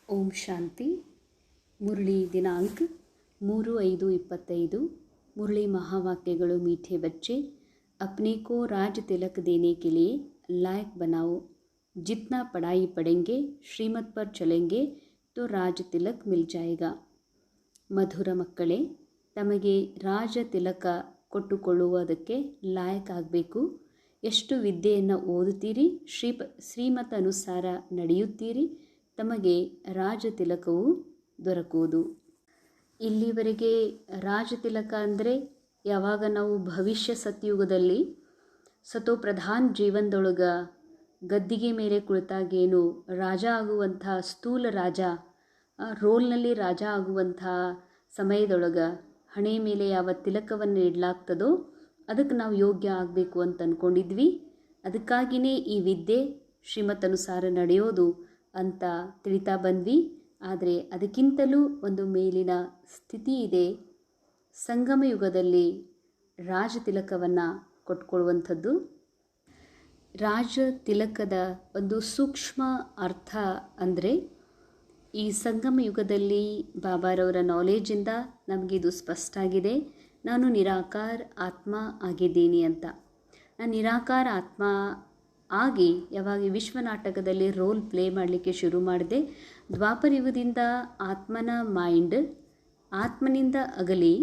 ಓಂ ಶಾಂತಿ. ಮುರಳಿ ದಿನಾಂಕ 3/5/25. मुरली महावाक्यಗಳು. मीठे बच्चे, अपने को राज तिलक देने के लिए लायक बनाओ. जितना पढ़ाई पढ़ेंगे, श्रीमत पर चलेंगे तो राज तिलक मिल जाएगा. ಮಧುರ ಮಕ್ಕಳೇ, ತಮಗೆ ರಾಜ ತಿಲಕ ಕೊಟ್ಟುಕೊಳ್ಳುವುದಕ್ಕೆ ಲಾಯಕ್ ಆಗಬೇಕು. ಎಷ್ಟು ವಿದ್ಯೆಯನ್ನು ಓದುತ್ತೀರಿ, ಶ್ರೀಮತ ಅನುಸಾರ ನಡೆಯುತ್ತೀರಿ, ತಮಗೆ ರಾಜ ತಿಲಕವು ದೊರಕುವುದು. ಇಲ್ಲಿವರೆಗೆ ರಾಜ ತಿಲಕ ಅಂದರೆ ಯಾವಾಗ ನಾವು ಭವಿಷ್ಯ ಸತ್ಯುಗದಲ್ಲಿ ಸತೋಪ್ರಧಾನ್ ಜೀವನದೊಳಗೆ ಗದ್ದಿಗೆ ಮೇಲೆ ಕುಳಿತಾಗೇನು ರಾಜ ಆಗುವಂಥ ಸ್ಥೂಲ ರಾಜ, ರೋಲ್ನಲ್ಲಿ ರಾಜ ಆಗುವಂಥ ಸಮಯದೊಳಗೆ ಹಣೆ ಮೇಲೆ ಯಾವ ತಿಲಕವನ್ನು ಇಡಲಾಗ್ತದೋ ಅದಕ್ಕೆ ನಾವು ಯೋಗ್ಯ ಆಗಬೇಕು ಅಂತ ಅಂದ್ಕೊಂಡಿದ್ವಿ. ಅದಕ್ಕಾಗಿಯೇ ಈ ವಿದ್ಯೆ ಶ್ರೀಮತನುಸಾರ ನಡೆಯೋದು ಅಂತ ತಿಳಿತಾ ಬಂದ್ವಿ. ಆದರೆ ಅದಕ್ಕಿಂತಲೂ ಒಂದು ಮೇಲಿನ ಸ್ಥಿತಿ ಇದೆ. ಸಂಗಮ ಯುಗದಲ್ಲಿ ರಾಜ ತಿಲಕವನ್ನು ಕೊಟ್ಕೊಳ್ಳುವಂಥದ್ದು. ರಾಜ ತಿಲಕದ ಒಂದು ಸೂಕ್ಷ್ಮ ಅರ್ಥ ಅಂದರೆ, ಈ ಸಂಗಮ ಯುಗದಲ್ಲಿ ಬಾಬಾರವರ ನಾಲೆಜಿಂದ ನಮಗಿದು ಸ್ಪಷ್ಟ ಆಗಿದೆ. ನಾನು ನಿರಾಕಾರ ಆತ್ಮ ಆಗಿದ್ದೀನಿ ಅಂತ. ನಾನು ನಿರಾಕಾರ ಆತ್ಮ ಆಗಿ ಯಾವಾಗ ವಿಶ್ವನಾಟಕದಲ್ಲಿ ರೋಲ್ ಪ್ಲೇ ಮಾಡಲಿಕ್ಕೆ ಶುರು ಮಾಡಿದೆ, ದ್ವಾಪರ ಯುಗದಿಂದ ಆತ್ಮನ ಮೈಂಡ್ ಆತ್ಮನಿಂದ ಅಗಲಿ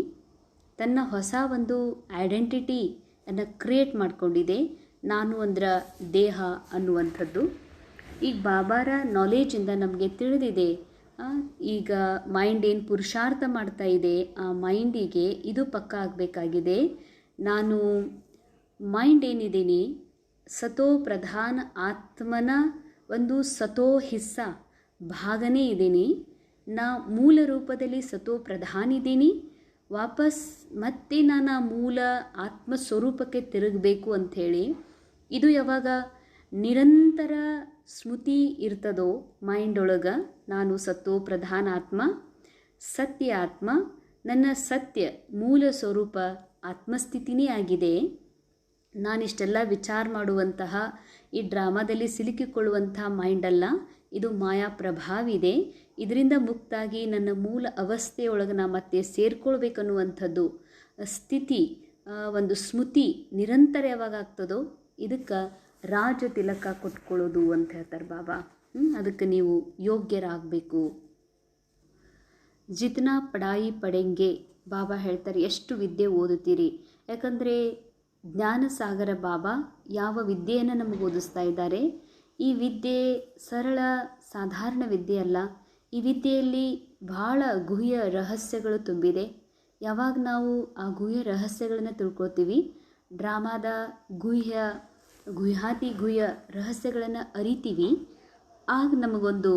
ತನ್ನ ಹೊಸ ಒಂದು ಐಡೆಂಟಿಟಿಯನ್ನು ಕ್ರಿಯೇಟ್ ಮಾಡಿಕೊಂಡಿದೆ. ನಾನು ಅಂದ್ರೆ ದೇಹ ಅನ್ನುವಂಥದ್ದು. ಈಗ ಬಾಬಾರ ನಾಲೆಜಿಂದ ನಮಗೆ ತಿಳಿದಿದೆ, ಈಗ ಮೈಂಡ್ ಏನು ಪುರುಷಾರ್ಥ ಮಾಡ್ತಾ ಇದೆ, ಆ ಮೈಂಡಿಗೆ ಇದು ಪಕ್ಕ ಆಗಬೇಕಾಗಿದೆ. ನಾನು ಮೈಂಡ್ ಏನಿದ್ದೀನಿ ಸತೋ ಪ್ರಧಾನ ಆತ್ಮನ ಒಂದು ಸತೋ ಹಿಸ್ಸ ಭಾಗನೇ ಇದ್ದೀನಿ. ನಾ ಮೂಲ ರೂಪದಲ್ಲಿ ಸತೋ ಪ್ರಧಾನ ಇದ್ದೀನಿ. ವಾಪಸ್ ಮತ್ತೆ ನಾನು ಮೂಲ ಆತ್ಮ ಸ್ವರೂಪಕ್ಕೆ ತಿರುಗಬೇಕು ಅಂಥೇಳಿ ಇದು ಯಾವಾಗ ನಿರಂತರ ಸ್ಮೃತಿ ಇರ್ತದೋ ಮೈಂಡ್ ಒಳಗೆ, ನಾನು ಸತೋ ಪ್ರಧಾನ ಆತ್ಮ, ಸತ್ಯ ಆತ್ಮ, ನನ್ನ ಸತ್ಯ ಮೂಲ ಸ್ವರೂಪ ಆತ್ಮಸ್ಥಿತಿನೇ ಆಗಿದೆ. ನಾನಿಷ್ಟೆಲ್ಲ ವಿಚಾರ ಮಾಡುವಂತಹ ಈ ಡ್ರಾಮಾದಲ್ಲಿ ಸಿಲುಕಿಕೊಳ್ಳುವಂಥ ಮೈಂಡಲ್ಲ, ಇದು ಮಾಯಾ ಪ್ರಭಾವ ಇದೆ. ಇದರಿಂದ ಮುಕ್ತಾಗಿ ನನ್ನ ಮೂಲ ಅವಸ್ಥೆಯೊಳಗೆ ನಾ ಮತ್ತೆ ಸೇರ್ಕೊಳ್ಬೇಕನ್ನುವಂಥದ್ದು ಸ್ಥಿತಿ, ಒಂದು ಸ್ಮೃತಿ ನಿರಂತರ ಯಾವಾಗ ಆಗ್ತದೋ ಇದಕ್ಕೆ ರಾಜ ತಿಲಕ ಕೊಟ್ಕೊಳ್ಳೋದು ಅಂತ ಹೇಳ್ತಾರೆ ಬಾಬಾ. ಅದಕ್ಕೆ ನೀವು ಯೋಗ್ಯರಾಗಬೇಕು. ಜಿತ್ನಾ ಪಢಾಯಿ ಪಡೆಂಗೆ, ಬಾಬಾ ಹೇಳ್ತಾರೆ ಎಷ್ಟು ವಿದ್ಯೆ ಓದುತ್ತೀರಿ. ಯಾಕಂದರೆ ಜ್ಞಾನಸಾಗರ ಬಾಬಾ ಯಾವ ವಿದ್ಯೆಯನ್ನು ನಮಗೆ ಓದಿಸ್ತಾ ಇದ್ದಾರೆ. ಈ ವಿದ್ಯೆ ಸರಳ ಸಾಧಾರಣ ವಿದ್ಯೆ ಅಲ್ಲ. ಈ ವಿದ್ಯೆಯಲ್ಲಿ ಭಾಳ ಗುಹ್ಯ ರಹಸ್ಯಗಳು ತುಂಬಿದೆ. ಯಾವಾಗ ನಾವು ಆ ಗುಹ್ಯ ರಹಸ್ಯಗಳನ್ನು ತಿಳ್ಕೊಳ್ತೀವಿ, ಡ್ರಾಮಾದ ಗುಹ್ಯಾತಿ ಗುಹ್ಯ ರಹಸ್ಯಗಳನ್ನು ಅರಿತೀವಿ, ಆಗ ನಮಗೊಂದು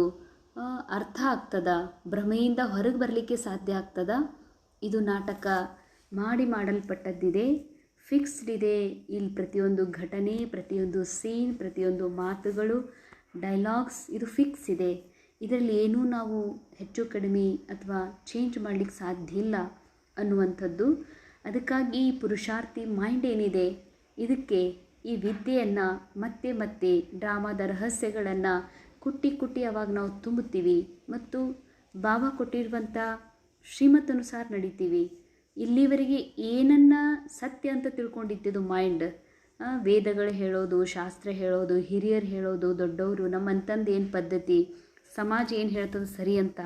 ಅರ್ಥ ಆಗ್ತದ, ಭ್ರಮೆಯಿಂದ ಹೊರಗೆ ಬರಲಿಕ್ಕೆ ಸಾಧ್ಯ ಆಗ್ತದ. ಇದು ನಾಟಕ ಮಾಡಲ್ಪಟ್ಟದ್ದಿದೆ, ಫಿಕ್ಸ್ಡ್ ಇದೆ. ಇಲ್ಲಿ ಪ್ರತಿಯೊಂದು ಘಟನೆ, ಪ್ರತಿಯೊಂದು ಸೀನ್, ಪ್ರತಿಯೊಂದು ಮಾತುಗಳು, ಡೈಲಾಗ್ಸ್ ಇದು ಫಿಕ್ಸ್ ಇದೆ. ಇದರಲ್ಲಿ ಏನೂ ನಾವು ಹೆಚ್ಚು ಕಡಿಮೆ ಅಥವಾ ಚೇಂಜ್ ಮಾಡಲಿಕ್ಕೆ ಸಾಧ್ಯ ಇಲ್ಲ ಅನ್ನುವಂಥದ್ದು. ಅದಕ್ಕಾಗಿ ಈ ಪುರುಷಾರ್ಥಿ ಮೈಂಡ್ ಏನಿದೆ ಇದಕ್ಕೆ ಈ ವಿದ್ಯೆಯನ್ನು ಮತ್ತೆ ಮತ್ತೆ ಡ್ರಾಮಾದ ರಹಸ್ಯಗಳನ್ನು ಕುಟ್ಟಿ ಅವಾಗ ನಾವು ತುಂಬುತ್ತೀವಿ ಮತ್ತು ಬಾಬಾ ಕೊಟ್ಟಿರುವಂಥ ಶ್ರೀಮತನುಸಾರ ನಡಿತೀವಿ. ಇಲ್ಲಿವರೆಗೆ ಏನನ್ನು ಸತ್ಯ ಅಂತ ತಿಳ್ಕೊಂಡಿದ್ದು ಮೈಂಡ್, ವೇದಗಳು ಹೇಳೋದು, ಶಾಸ್ತ್ರ ಹೇಳೋದು, ಹಿರಿಯರು ಹೇಳೋದು, ದೊಡ್ಡವರು ನಮ್ಮಂತಂದು ಏನು ಪದ್ಧತಿ, ಸಮಾಜ ಏನು ಹೇಳ್ತದೆ ಸರಿ ಅಂತ,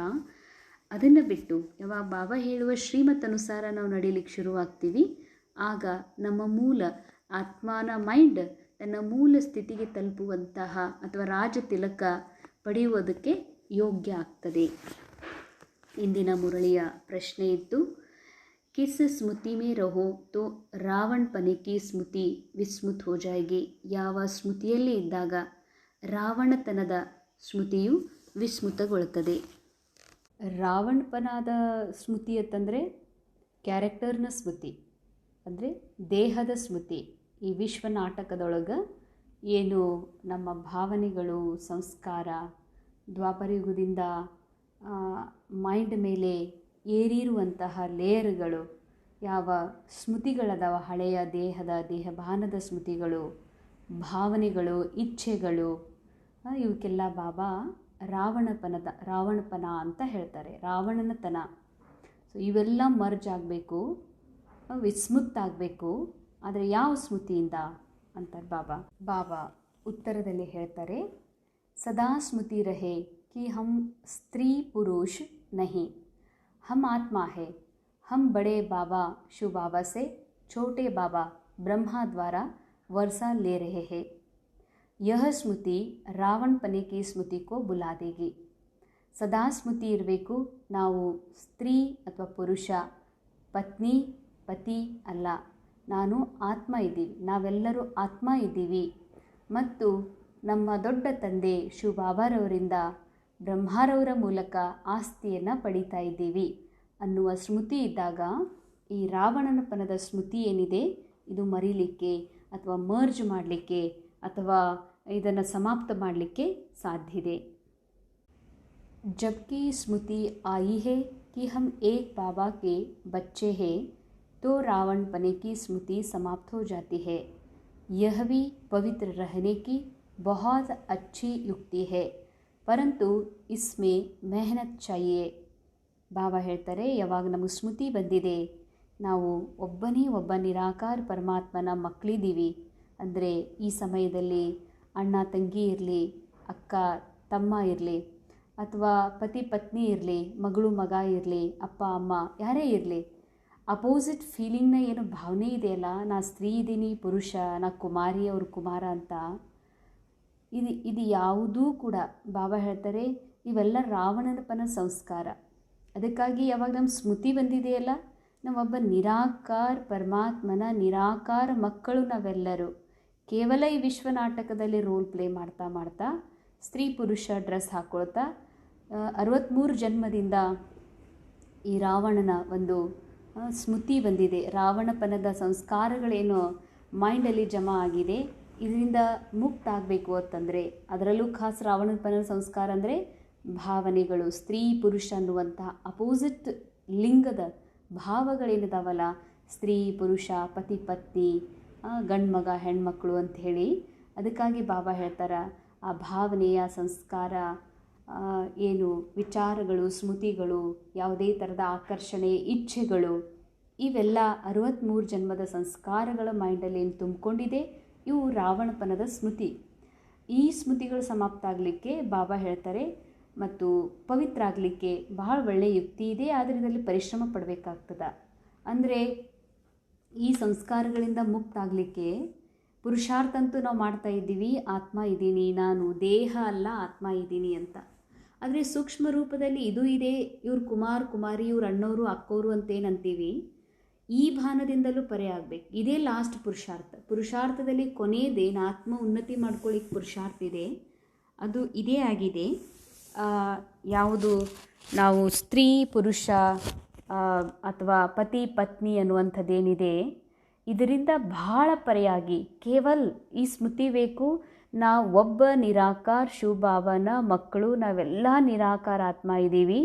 ಅದನ್ನು ಬಿಟ್ಟು ಯಾವಾಗ ಬಾಬಾ ಹೇಳುವ ಶ್ರೀಮತನುಸಾರ ನಾವು ನಡೀಲಿಕ್ಕೆ ಶುರುವಾಗ್ತೀವಿ, ಆಗ ನಮ್ಮ ಮೂಲ ಆತ್ಮನ ಮೈಂಡ್ ತನ್ನ ಮೂಲ ಸ್ಥಿತಿಗೆ ತಲುಪುವಂತಹ ಅಥವಾ ರಾಜ ತಿಲಕ ಪಡೆಯುವುದಕ್ಕೆ ಯೋಗ್ಯ ಆಗ್ತದೆ. ಇಂದಿನ ಮುರಳಿಯ ಪ್ರಶ್ನೆ ಇತ್ತು, किस स्मृति में रहो तो ರಾವಣ ಪನೆ ಕಿ ಸ್ಮೃತಿ ವಿಸ್ಮೃತ್ ಹೋ ಜಾಯೇಗಿ. ಯಾವ ಸ್ಮೃತಿಯಲ್ಲಿ ಇದ್ದಾಗ ರಾವಣತನದ ಸ್ಮೃತಿಯು ವಿಸ್ಮೃತಗೊಳ್ಳುತ್ತದೆ. ರಾವಣಪನಾದ ಸ್ಮೃತಿ ಅಂತಂದರೆ ಕ್ಯಾರೆಕ್ಟರ್ನ ಸ್ಮೃತಿ, ಅಂದರೆ ದೇಹದ ಸ್ಮೃತಿ. ಈ ವಿಶ್ವ ನಾಟಕದೊಳಗೆ ಏನು ನಮ್ಮ ಭಾವನೆಗಳು, ಸಂಸ್ಕಾರ ದ್ವಾಪರಯುಗದಿಂದ ಮೈಂಡ್ ಮೇಲೆ ಏರಿರುವಂತಹ ಲೇಯರ್ಗಳು, ಯಾವ ಸ್ಮೃತಿಗಳದಾವ, ಹಳೆಯ ದೇಹಭಾನದ ಸ್ಮೃತಿಗಳು, ಭಾವನೆಗಳು, ಇಚ್ಛೆಗಳು, ಇವಕ್ಕೆಲ್ಲ ಬಾಬಾ ರಾವಣಪನ ಅಂತ ಹೇಳ್ತಾರೆ, ರಾವಣನತನ. ಸೊ ಇವೆಲ್ಲ ಮರ್ಜ್ ಆಗಬೇಕು, ವಿಸ್ಮೃತಾಗಬೇಕು. ಆದರೆ ಯಾವ ಸ್ಮೃತಿಯಿಂದ ಅಂತಾರೆ ಬಾಬಾ ಉತ್ತರದಲ್ಲಿ ಹೇಳ್ತಾರೆ, ಸದಾ ಸ್ಮೃತಿ ರಹೆ कि हम स्त्री पुरुष नहीं, हम आत्मा है. हम बड़े बाबा शिव बाबा से छोटे बाबा ब्रह्मा द्वारा वर्षा ले रहे हैं. यह स्मृति रावण पने की स्मृति को बुला देगी. ಸದಾ ಸ್ಮೃತಿ ಇರಬೇಕು, ನಾವು ಸ್ತ್ರೀ ಅಥವಾ ಪುರುಷ, ಪತ್ನಿ ಪತಿ ಅಲ್ಲ, ನಾನು ಆತ್ಮ ಇದ್ದೀವಿ, ನಾವೆಲ್ಲರೂ ಆತ್ಮ ಇದ್ದೀವಿ. ಮತ್ತು ನಮ್ಮ ದೊಡ್ಡ ತಂದೆ ಶಿವ ಬಾಬಾರವರಿಂದ ಬ್ರಹ್ಮಾರವರ ಮೂಲಕ ಆಸ್ತಿಯನ್ನು ಪಡೀತಾ ಇದ್ದೀವಿ ಅನ್ನುವ ಸ್ಮೃತಿ ಇದ್ದಾಗ ಈ ರಾವಣನ ಪನದ ಸ್ಮೃತಿ ಏನಿದೆ ಇದು ಮರೀಲಿಕ್ಕೆ ಅಥವಾ ಮರ್ಜ್ ಮಾಡಲಿಕ್ಕೆ ಅಥವಾ ಇದನ್ನು ಸಮಾಪ್ತ ಮಾಡಲಿಕ್ಕೆ ಸಾಧ್ಯ ಇದೆ. जबकि स्मृति आई है कि हम एक बाबा के बच्चे हैं, तो रावण पने की स्मृति समाप्त हो जाती है. यह भी पवित्र रहने की बहुत अच्छी युक्ति है, परंतु इसमें मेहनत चाहिए. ಬಾಬಾ ಹೇಳ್ತಾರೆ, ಯಾವಾಗ ನಮಗೆ ಸ್ಮೃತಿ ಬಂದಿದೆ, ನಾವು ಒಬ್ಬನೇ ಒಬ್ಬ ನಿರಾಕಾರ ಪರಮಾತ್ಮನ ಮಕ್ಕಳಿದ್ದೀವಿ ಅಂದರೆ ಈ ಸಮಯದಲ್ಲಿ ಅಣ್ಣ ತಂಗಿ ಇರಲಿ, ಅಕ್ಕ ತಮ್ಮ ಇರಲಿ, ಅಥವಾ ಪತಿ ಪತ್ನಿ ಇರಲಿ, ಮಗಳು ಮಗ ಇರಲಿ, ಅಪ್ಪ ಅಮ್ಮ ಯಾರೇ ಇರಲಿ, ಅಪೋಸಿಟ್ ಫೀಲಿಂಗ್ನ ಏನು ಭಾವನೆ ಇದೆಯಲ್ಲ, ನಾ ಸ್ತ್ರೀ ಇದ್ದೀನಿ, ಪುರುಷ, ನಾ ಕುಮಾರಿ, ಅವರು ಕುಮಾರ ಅಂತ, ಇದು ಯಾವುದೂ ಕೂಡ ಬಾಬಾ ಹೇಳ್ತಾರೆ ಇವೆಲ್ಲ ರಾವಣನಪನ ಸಂಸ್ಕಾರ. ಅದಕ್ಕಾಗಿ ಯಾವಾಗ ನಮ್ಮ ಸ್ಮೃತಿ ಬಂದಿದೆಯಲ್ಲ, ನಾವೊಬ್ಬ ನಿರಾಕಾರ ಪರಮಾತ್ಮನ ನಿರಾಕಾರ ಮಕ್ಕಳು ನಾವೆಲ್ಲರೂ. ಕೇವಲ ಈ ವಿಶ್ವ ನಾಟಕದಲ್ಲಿ ರೋಲ್ ಪ್ಲೇ ಮಾಡ್ತಾ ಮಾಡ್ತಾ ಸ್ತ್ರೀ ಪುರುಷ ಡ್ರೆಸ್ ಹಾಕ್ಕೊಳ್ತಾ 63 ಜನ್ಮದಿಂದ ಈ ರಾವಣನ ಒಂದು ಸ್ಮೃತಿ ಬಂದಿದೆ. ರಾವಣಪನದ ಸಂಸ್ಕಾರಗಳೇನು ಮೈಂಡಲ್ಲಿ ಜಮಾ ಆಗಿದೆ, ಇದರಿಂದ ಮುಕ್ತ ಆಗಬೇಕು ಅಂತಂದರೆ, ಅದರಲ್ಲೂ ಖಾಸ್ ರಾವಣಪನದ ಸಂಸ್ಕಾರ ಅಂದರೆ ಭಾವನೆಗಳು, ಸ್ತ್ರೀ ಪುರುಷ ಅನ್ನುವಂತಹ ಅಪೋಸಿಟ್ ಲಿಂಗದ ಭಾವಗಳೇನಿದಾವಲ್ಲ, ಸ್ತ್ರೀ ಪುರುಷ, ಪತಿ ಪತ್ನಿ, ಗಂಡು ಮಗ ಹೆಣ್ಮಕ್ಳು ಅಂಥೇಳಿ, ಅದಕ್ಕಾಗಿ ಬಾಬಾ ಹೇಳ್ತಾರೆ ಆ ಭಾವನೆಯ ಸಂಸ್ಕಾರ ಏನು ವಿಚಾರಗಳು, ಸ್ಮೃತಿಗಳು, ಯಾವುದೇ ಥರದ ಆಕರ್ಷಣೆ, ಇಚ್ಛೆಗಳು, ಇವೆಲ್ಲ 63 ಜನ್ಮದ ಸಂಸ್ಕಾರಗಳ ಮೈಂಡಲ್ಲಿ ಏನು ತುಂಬಿಕೊಂಡಿದೆ, ಇವು ರಾವಣಪನದ ಸ್ಮೃತಿ. ಈ ಸ್ಮೃತಿಗಳು ಸಮಾಪ್ತ ಆಗಲಿಕ್ಕೆ ಬಾಬಾ ಹೇಳ್ತಾರೆ ಮತ್ತು ಪವಿತ್ರ ಆಗಲಿಕ್ಕೆ ಬಹಳ ಒಳ್ಳೆಯ ಯುಕ್ತಿ ಇದೆ, ಆದರೆ ಇದರಲ್ಲಿ ಪರಿಶ್ರಮ ಪಡಬೇಕಾಗ್ತದೆ. ಅಂದರೆ ಈ ಸಂಸ್ಕಾರಗಳಿಂದ ಮುಕ್ತ ಆಗಲಿಕ್ಕೆ ಪುರುಷಾರ್ಥ ಅಂತೂ ನಾವು ಮಾಡ್ತಾ ಇದ್ದೀವಿ, ಆತ್ಮ ಇದ್ದೀನಿ ನಾನು, ದೇಹ ಅಲ್ಲ ಆತ್ಮ ಇದ್ದೀನಿ ಅಂತ. ಆದರೆ ಸೂಕ್ಷ್ಮ ರೂಪದಲ್ಲಿ ಇದು ಇದೆ, ಇವ್ರು ಕುಮಾರ್ ಕುಮಾರಿ, ಇವ್ರು ಅಣ್ಣವರು ಅಕ್ಕೋರು ಅಂತೇನಂತೀವಿ, ಈ ಭಾನದಿಂದಲೂ ಪರೆ ಆಗಬೇಕು. ಇದೇ ಲಾಸ್ಟ್ ಪುರುಷಾರ್ಥದಲ್ಲಿ ಕೊನೆಯದೇನು ಆತ್ಮ ಉನ್ನತಿ ಮಾಡ್ಕೊಳ್ಳಿಕ್ಕೆ ಪುರುಷಾರ್ಥ ಇದೆ, ಅದು ಇದೇ ಆಗಿದೆ. ಯಾವುದು ನಾವು ಸ್ತ್ರೀ ಪುರುಷ ಅಥವಾ ಪತಿ ಪತ್ನಿ ಅನ್ನುವಂಥದ್ದೇನಿದೆ, ಇದರಿಂದ ಬಹಳ ಪರೆಯಾಗಿ ಕೇವಲ ಈ ಸ್ಮೃತಿ ಬೇಕು, ನಾವು ಒಬ್ಬ ನಿರಾಕಾರ ಶಿವಬಾಬನ ಮಕ್ಕಳು, ನಾವೆಲ್ಲ ನಿರಾಕಾರ ಆತ್ಮ ಇದ್ದೀವಿ.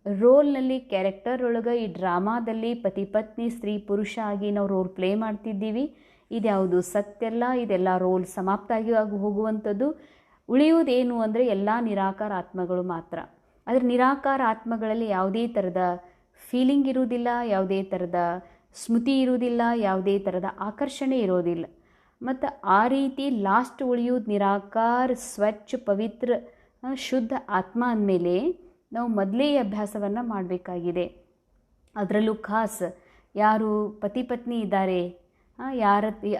ರೋಲ್ನಲ್ಲಿ ಕ್ಯಾರೆಕ್ಟರ್ ಒಳಗೆ ಈ ಡ್ರಾಮಾದಲ್ಲಿ ಪತಿ ಪತ್ನಿ ಸ್ತ್ರೀ ಪುರುಷ ಆಗಿ ನಾವು ರೋಲ್ ಪ್ಲೇ ಮಾಡ್ತಿದ್ದೀವಿ. ಇದ್ಯಾವುದು ಸತ್ಯ ಅಲ್ಲ, ಇದೆಲ್ಲ ರೋಲ್ ಸಮಾಪ್ತ ಆಗಿ ಹೋಗುವಂಥದ್ದು. ಉಳಿಯುವುದೇನು ಅಂದರೆ ಎಲ್ಲ ನಿರಾಕಾರ ಆತ್ಮಗಳು ಮಾತ್ರ. ಆದರೆ ನಿರಾಕಾರ ಆತ್ಮಗಳಲ್ಲಿ ಯಾವುದೇ ಥರದ ಫೀಲಿಂಗ್ ಇರುವುದಿಲ್ಲ, ಯಾವುದೇ ಥರದ ಸ್ಮೃತಿ ಇರುವುದಿಲ್ಲ, ಯಾವುದೇ ಥರದ ಆಕರ್ಷಣೆ ಇರೋದಿಲ್ಲ. ಮತ್ತು ಆ ರೀತಿ ಲಾಸ್ಟ್ ಉಳಿಯೋದು ನಿರಾಕಾರ ಸ್ವಚ್ಛ ಪವಿತ್ರ ಶುದ್ಧ ಆತ್ಮ ಅಂದಮೇಲೆ ನಾವು ಮೊದಲೇ ಈ ಅಭ್ಯಾಸವನ್ನು ಮಾಡಬೇಕಾಗಿದೆ. ಅದರಲ್ಲೂ ಖಾಸ್ ಯಾರು ಪತಿ ಪತ್ನಿ ಇದ್ದಾರೆ,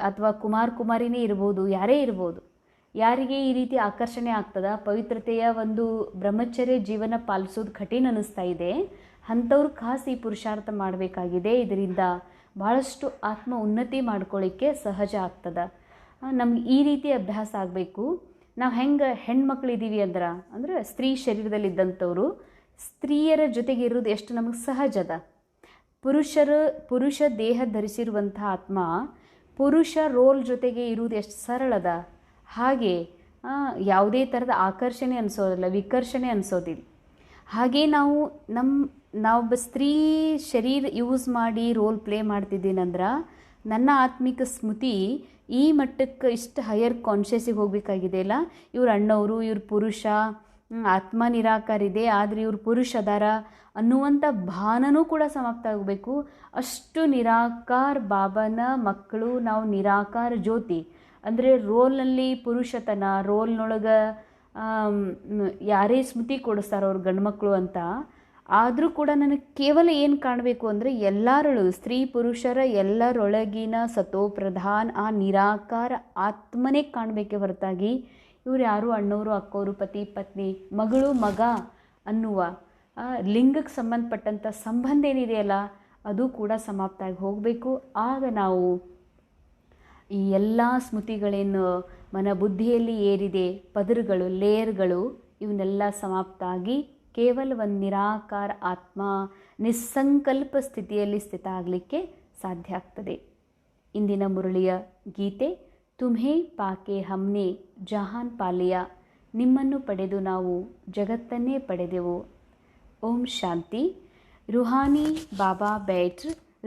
ಅಥವಾ ಕುಮಾರ್ ಕುಮಾರಿನೇ ಇರ್ಬೋದು, ಯಾರೇ ಇರ್ಬೋದು, ಯಾರಿಗೆ ಈ ರೀತಿ ಆಕರ್ಷಣೆ ಆಗ್ತದ, ಪವಿತ್ರತೆಯ ಒಂದು ಬ್ರಹ್ಮಚರ್ಯ ಜೀವನ ಪಾಲಿಸೋದು ಕಠಿಣ ಅನ್ನಿಸ್ತಾ ಇದೆ, ಅಂಥವ್ರು ಖಾಸ್ ಈ ಪುರುಷಾರ್ಥ ಮಾಡಬೇಕಾಗಿದೆ. ಇದರಿಂದ ಭಾಳಷ್ಟು ಆತ್ಮ ಉನ್ನತಿ ಮಾಡ್ಕೊಳ್ಳಿಕ್ಕೆ ಸಹಜ ಆಗ್ತದೆ. ನಮ್ಗೆ ಈ ರೀತಿ ಅಭ್ಯಾಸ ಆಗಬೇಕು. ನಾವು ಹೆಂಗೆ ಹೆಣ್ಮಕ್ಳಿದ್ದೀವಿ ಅಂದರೆ ಸ್ತ್ರೀ ಶರೀರದಲ್ಲಿದ್ದಂಥವ್ರು ಸ್ತ್ರೀಯರ ಜೊತೆಗೆ ಇರೋದು ಎಷ್ಟು ನಮಗೆ ಸಹಜದ. ಪುರುಷ ದೇಹ ಧರಿಸಿರುವಂಥ ಆತ್ಮ ಪುರುಷ ರೋಲ್ ಜೊತೆಗೆ ಇರುವುದು ಎಷ್ಟು ಸರಳದ. ಹಾಗೆ ಯಾವುದೇ ಥರದ ಆಕರ್ಷಣೆ ಅನಿಸೋದಿಲ್ಲ, ವಿಕರ್ಷಣೆ ಅನಿಸೋದಿಲ್ಲ. ಹಾಗೆ ನಾವೊಬ್ಬ ಸ್ತ್ರೀ ಶರೀರ ಯೂಸ್ ಮಾಡಿ ರೋಲ್ ಪ್ಲೇ ಮಾಡ್ತಿದ್ದೀನಂದ್ರೆ ನನ್ನ ಆತ್ಮಿಕ ಸ್ಮೃತಿ ಈ ಮಟ್ಟಕ್ಕೆ ಇಷ್ಟು ಹೈಯರ್ ಕಾನ್ಷಿಯಸ್ಸಿಗೆ ಹೋಗಬೇಕಾಗಿದೆ. ಇಲ್ಲ ಇವ್ರು ಅಣ್ಣವರು, ಇವ್ರು ಪುರುಷ, ಆತ್ಮ ನಿರಾಕಾರ ಇದೆ, ಆದರೆ ಇವರು ಪುರುಷ ಅದಾರ ಅನ್ನುವಂಥ ಭಾನನೂ ಕೂಡ ಸಮಾಪ್ತ ಆಗಬೇಕು. ಅಷ್ಟು ನಿರಾಕಾರ ಬಾಬನ ಮಕ್ಕಳು ನಾವು. ನಿರಾಕಾರ ಜ್ಯೋತಿ ಅಂದರೆ ರೋಲ್ನಲ್ಲಿ ಪುರುಷತನ, ರೋಲ್ನೊಳಗೆ ಯಾರೇ ಸ್ಮೃತಿ ಕೊಡಿಸ್ತಾರೋ ಅವ್ರು ಗಂಡು ಮಕ್ಕಳು ಅಂತ. ಆದರೂ ಕೂಡ ನನಗೆ ಕೇವಲ ಏನು ಕಾಣಬೇಕು ಅಂದರೆ ಎಲ್ಲರೊಳಗೆ, ಸ್ತ್ರೀ ಪುರುಷರ ಎಲ್ಲರೊಳಗಿನ ಸತೋಪ್ರಧಾನ್ ಆ ನಿರಾಕಾರ ಆತ್ಮನೇ ಕಾಣಬೇಕೆ ಹೊರತಾಗಿ ಇವ್ರು ಯಾರು ಅಣ್ಣವರು, ಅಕ್ಕವರು, ಪತಿ ಪತ್ನಿ, ಮಗಳು, ಮಗ ಅನ್ನುವ ಲಿಂಗಕ್ಕೆ ಸಂಬಂಧಪಟ್ಟಂಥ ಸಂಬಂಧ ಏನಿದೆಯಲ್ಲ ಅದು ಕೂಡ ಸಮಾಪ್ತ ಆಗಿ ಹೋಗಬೇಕು. ಆಗ ನಾವು ಈ ಎಲ್ಲ ಸ್ಮೃತಿಗಳೇನು ಮನಬುದ್ಧಿಯಲ್ಲಿ ಏರಿದೆ, ಪದರುಗಳು, ಲೇಯರ್ಗಳು, ಇವನ್ನೆಲ್ಲ ಸಮಾಪ್ತ ಆಗಿ ಕೇವಲ ಒಂದು ನಿರಾಕಾರ ಆತ್ಮ ನಿಸ್ಸಂಕಲ್ಪ ಸ್ಥಿತಿಯಲ್ಲಿ ಸ್ಥಿತ ಆಗಲಿಕ್ಕೆ ಸಾಧ್ಯ ಆಗ್ತದೆ. ಇಂದಿನ ಮುರಳಿಯ ಗೀತೆ, ತುಮ್ಹೇ ಪಾಕೆ ಹಮ್ನೆ ಜಹಾನ್ ಪಾಲಿಯಾ, ನಿಮ್ಮನ್ನು ಪಡೆದು ನಾವು ಜಗತ್ತನ್ನೇ ಪಡೆದೆವು. ಓಂ ಶಾಂತಿ. ರೂಹಾನಿ ಬಾಬಾ बैठ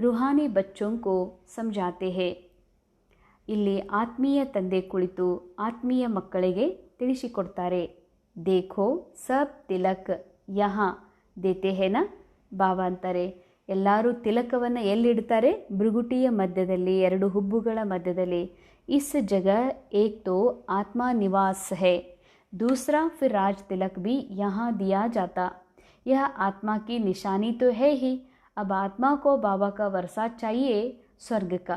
ರೂಹಾನಿ ಬಚ್ಚೋं को समझाते हैं. ಇಲ್ಲಿ ಆತ್ಮೀಯ ತಂದೆ ಕುಳಿತು ಆತ್ಮೀಯ ಮಕ್ಕಳಿಗೆ ತಿಳಿಸಿಕೊಡ್ತಾರೆ. ದೇಖೋ ಸಬ್ ತಿಲಕ್ ಯಹಾ ದೇತೆ ಹೇ ನಾ. ಬಾಬಾ ಅಂತಾರೆ, ಎಲ್ಲರೂ ತಿಲಕವನ್ನು ಎಲ್ಲಿಡ್ತಾರೆ? ಭೃಗುಟಿಯ ಮಧ್ಯದಲ್ಲಿ, ಎರಡು ಹುಬ್ಬುಗಳ ಮಧ್ಯದಲ್ಲಿ. ಇಸ್ ಜಗ ಏಕ್ ತೋ ಆತ್ಮ ನಿವಾಸ್ ಹೈ, दूसरा फिर राज तिलक भी यहाँ दिया जाता. यह आत्मा की निशानी तो है ही. अब आत्मा को बाबा का वर्षा चाहिए ಸ್ವರ್ಗ का.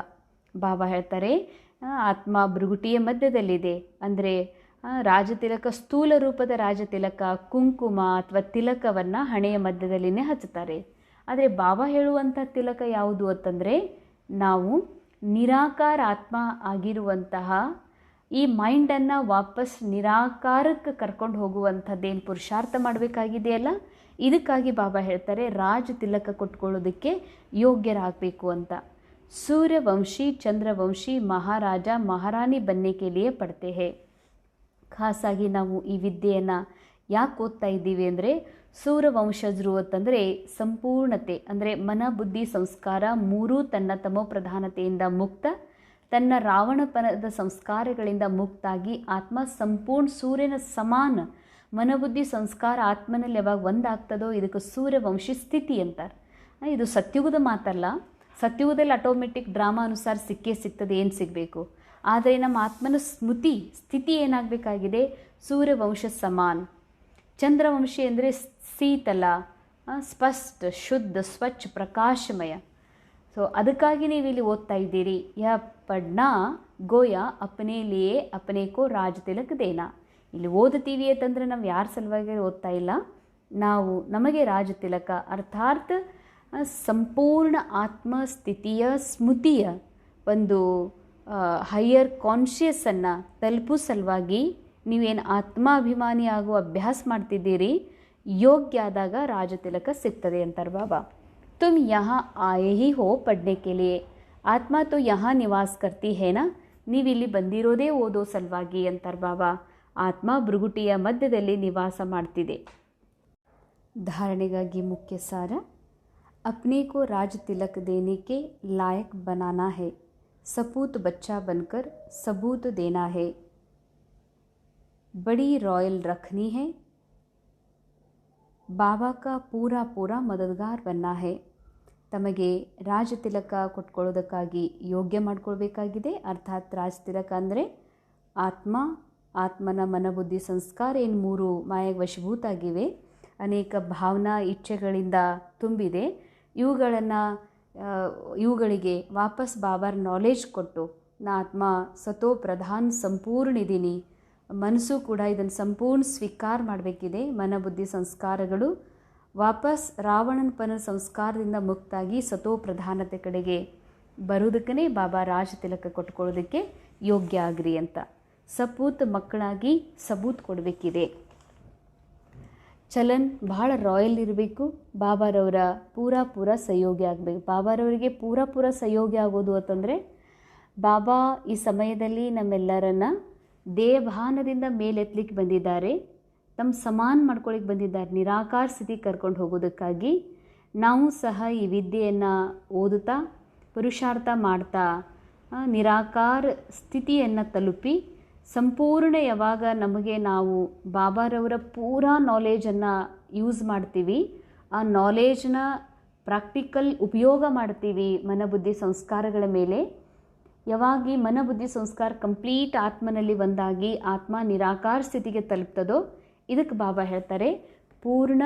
ಬಾಬಾ ಹೇಳ್ತಾರೆ, ಆತ್ಮ ಭೃಗುಟಿಯ ಮಧ್ಯದಲ್ಲಿದೆ. ಅಂದರೆ ರಾಜತಿಲಕ, ಸ್ಥೂಲ ರೂಪದ ರಾಜತಿಲಕ, ಕುಂಕುಮ ಅಥವಾ ತಿಲಕವನ್ನು ಹಣೆಯ ಮಧ್ಯದಲ್ಲಿನೇ ಹಚ್ಚುತ್ತಾರೆ. ಆದರೆ ಬಾಬಾ ಹೇಳುವಂಥ ತಿಲಕ ಯಾವುದು ಅಂತಂದರೆ, ನಾವು ನಿರಾಕಾರ ಆತ್ಮ ಆಗಿರುವಂತಹ ಈ ಮೈಂಡನ್ನು ವಾಪಸ್ ನಿರಾಕಾರಕ್ಕೆ ಕರ್ಕೊಂಡು ಹೋಗುವಂಥದ್ದೇನು ಪುರುಷಾರ್ಥ ಮಾಡಬೇಕಾಗಿದೆಯಲ್ಲ, ಇದಕ್ಕಾಗಿ ಬಾಬಾ ಹೇಳ್ತಾರೆ ರಾಜ ತಿಲಕ ಕೊಟ್ಕೊಳ್ಳೋದಕ್ಕೆ ಯೋಗ್ಯರಾಗಬೇಕು ಅಂತ. ಸೂರ್ಯವಂಶಿ ಚಂದ್ರವಂಶಿ ಮಹಾರಾಜ ಮಹಾರಾಣಿ ಬನ್ನೆ ಕೆ ಲಿಯೆ ಪಡ್ತೆ ಹೇ. ಖಾಸಾಗಿ ನಾವು ಈ ವಿದ್ಯೆಯನ್ನು ಯಾಕೆ ಓದ್ತಾ ಇದ್ದೀವಿ ಅಂದರೆ, ಸೂರ್ಯವಂಶಜರು ಅಂತಂದರೆ ಸಂಪೂರ್ಣತೆ, ಅಂದರೆ ಮನ ಬುದ್ಧಿ ಸಂಸ್ಕಾರ ಮೂರೂ ತನ್ನ ತಮೋಪ್ರಧಾನತೆಯಿಂದ ಮುಕ್ತ, ತನ್ನ ರಾವಣಪನದ ಸಂಸ್ಕಾರಗಳಿಂದ ಮುಕ್ತಾಗಿ ಆತ್ಮ ಸಂಪೂರ್ಣ ಸೂರ್ಯನ ಸಮಾನ ಮನಬುದ್ಧಿ ಸಂಸ್ಕಾರ ಆತ್ಮನಲ್ಲಿ ಯಾವಾಗ ಒಂದಾಗ್ತದೋ ಇದಕ್ಕೆ ಸೂರ್ಯವಂಶಿ ಸ್ಥಿತಿ ಅಂತಾರೆ. ಇದು ಸತ್ಯುಗದ ಮಾತಲ್ಲ. ಸತ್ಯುಗದಲ್ಲಿ ಆಟೋಮೆಟಿಕ್ ಡ್ರಾಮಾ ಅನುಸಾರ ಸಿಕ್ಕೇ ಸಿಗ್ತದೆ, ಏನು ಸಿಗಬೇಕು. ಆದರೆ ನಮ್ಮ ಆತ್ಮನ ಸ್ಥಿತಿ ಏನಾಗಬೇಕಾಗಿದೆ? ಸೂರ್ಯವಂಶ ಸಮಾನ್. ಚಂದ್ರವಂಶಿ ಅಂದರೆ ಶೀತಲ, ಸ್ಪಷ್ಟ, ಶುದ್ಧ, ಸ್ವಚ್ಛ, ಪ್ರಕಾಶಮಯ. ಸೊ ಅದಕ್ಕಾಗಿ ನೀವು ಇಲ್ಲಿ ಓದ್ತಾ ಇದ್ದೀರಿ, ಯಹ ಪಡ್ನಾ ಗೋಯಾ ಅಪನೆ ಲಿಯೇ ಅಪನೆ ಕೋ ರಾಜ ತಿಲಕ್ ದೇನಾ. ಇಲ್ಲಿ ಓದುತ್ತೀವಿ ಅಂತಂದರೆ ನಾವು ಯಾರ ಸಲುವಾಗಿ ಓದ್ತಾ ಇಲ್ಲ, ನಾವು ನಮಗೆ ರಾಜ ತಿಲಕ ಅರ್ಥಾತ್ ಸಂಪೂರ್ಣ ಆತ್ಮಸ್ಥಿತಿಯ ಸ್ಮೃತಿಯ ಒಂದು ಹೈಯರ್ ಕಾನ್ಷಿಯಸ್ಸನ್ನು ತಲುಪೋ ಸಲುವಾಗಿ ನೀವೇನು ಆತ್ಮಾಭಿಮಾನಿ ಆಗುವ ಅಭ್ಯಾಸ ಮಾಡ್ತಿದ್ದೀರಿ, ಯೋಗ್ಯ ಆದಾಗ ರಾಜ ತಿಲಕ ಸಿಗ್ತದೆ ಅಂತಾರೆ ಬಾಬಾ. तुम यहाँ आए ही हो पढ़ने के लिए, ಆತ್ಮ तो यहाँ ನಿವಾಸ करती है ना. ನೀವಿಲ್ಲಿ ಬಂದಿರೋದೇ ಓದೋ ಸಲುವಾಗಿ ಅಂತಾರೆ ಬಾಬಾ. ಆತ್ಮ ಭೃಗುಟಿಯ ಮಧ್ಯದಲ್ಲಿ ನಿವಾಸ ಮಾಡ್ತಿದೆ. ಧಾರಣೆಗಾಗಿ ಮುಖ್ಯ ಸಾರ, अपने को राज तिलक देने के लायक बनाना है, सपूत बच्चा बनकर सबूत देना है, बड़ी रॉयल रखनी है, बाबा का पूरा पूरा मददगार बनना है. ತಮಗೆ ರಾಜ ತಿಲಕ ಕೊಟ್ಕೊಳ್ಳೋದಕ್ಕಾಗಿ ಯೋಗ್ಯ ಮಾಡ್ಕೊಳ್ಬೇಕಾಗಿದೆ. ಅರ್ಥಾತ್ ರಾಜ ತಿಲಕ ಅಂದರೆ ಆತ್ಮನ ಮನಬುದ್ಧಿ ಸಂಸ್ಕಾರ ಏನು ಮೂರು ಮಾಯಾಗ ವಶೀಭೂತ ಆಗಿವೆ, ಅನೇಕ ಭಾವನಾ ಇಚ್ಛೆಗಳಿಂದ ತುಂಬಿದೆ. ಇವುಗಳಿಗೆ ವಾಪಸ್ ಬಾಬಾರ ನಾಲೆಜ್ ಕೊಟ್ಟು, ನಾ ಆತ್ಮ ಸತೋ ಪ್ರಧಾನ್ ಸಂಪೂರ್ಣ ಇದ್ದೀನಿ, ಮನಸ್ಸು ಕೂಡ ಇದನ್ನು ಸಂಪೂರ್ಣ ಸ್ವೀಕಾರ ಮಾಡಬೇಕಿದೆ. ಮನಬುದ್ಧಿ ಸಂಸ್ಕಾರಗಳು ವಾಪಸ್ ರಾವಣನ ಸಂಸ್ಕಾರದಿಂದ ಮುಕ್ತಾಗಿ ಸತೋ ಪ್ರಧಾನತೆ ಕಡೆಗೆ ಬರುವುದಕ್ಕೇ ಬಾಬಾ ರಾಜ ತಿಲಕ ಕೊಟ್ಕೊಳ್ಳೋದಕ್ಕೆ ಯೋಗ್ಯ ಆಗ್ರಿ ಅಂತ. ಸಪೂತ್ ಮಕ್ಕಳಾಗಿ ಸಬೂತ್ ಕೊಡಬೇಕಿದೆ. ಚಲನ್ ಭಾಳ ರಾಯಲ್ ಇರಬೇಕು. ಬಾಬಾರವರ ಪೂರ ಸಹಯೋಗಿ ಆಗಬೇಕು. ಬಾಬಾರವರಿಗೆ ಪೂರ ಸಹಯೋಗಿ ಆಗೋದು ಅಂತಂದರೆ, ಬಾಬಾ ಈ ಸಮಯದಲ್ಲಿ ನಮ್ಮೆಲ್ಲರನ್ನ ದೇವಭಾನದಿಂದ ಮೇಲೆತ್ತಲಿಕ್ಕೆ ಬಂದಿದ್ದಾರೆ, ತಮ್ಮ ಸಮಾನ ಮಾಡ್ಕೊಳ್ಳಿಕ್ಕೆ ಬಂದಿದ್ದಾರೆ. ನಿರಾಕಾರ ಸ್ಥಿತಿ ಕರ್ಕೊಂಡು ಹೋಗೋದಕ್ಕಾಗಿ ನಾವು ಸಹ ಈ ವಿದ್ಯೆಯನ್ನು ಓದುತ್ತಾ ಪುರುಷಾರ್ಥ ಮಾಡ್ತಾ ನಿರಾಕಾರ ಸ್ಥಿತಿಯನ್ನು ತಲುಪಿ ಸಂಪೂರ್ಣ ಯಾವಾಗ ನಮಗೆ ನಾವು ಬಾಬಾರವರ ಪೂರಾ ನಾಲೇಜನ್ನು ಯೂಸ್ ಮಾಡ್ತೀವಿ, ಆ ನಾಲೇಜನ್ನ ಪ್ರಾಕ್ಟಿಕಲ್ ಉಪಯೋಗ ಮಾಡ್ತೀವಿ ಮನಬುದ್ಧಿ ಸಂಸ್ಕಾರಗಳ ಮೇಲೆ, ಯಾವಾಗ ಈ ಮನಬುದ್ಧಿ ಸಂಸ್ಕಾರ ಕಂಪ್ಲೀಟ್ ಆತ್ಮನಲ್ಲಿ ಒಂದಾಗಿ ಆತ್ಮ ನಿರಾಕಾರ ಸ್ಥಿತಿಗೆ ತಲುಪ್ತದೋ ಇದಕ್ಕೆ ಬಾಬಾ ಹೇಳ್ತಾರೆ ಪೂರ್ಣ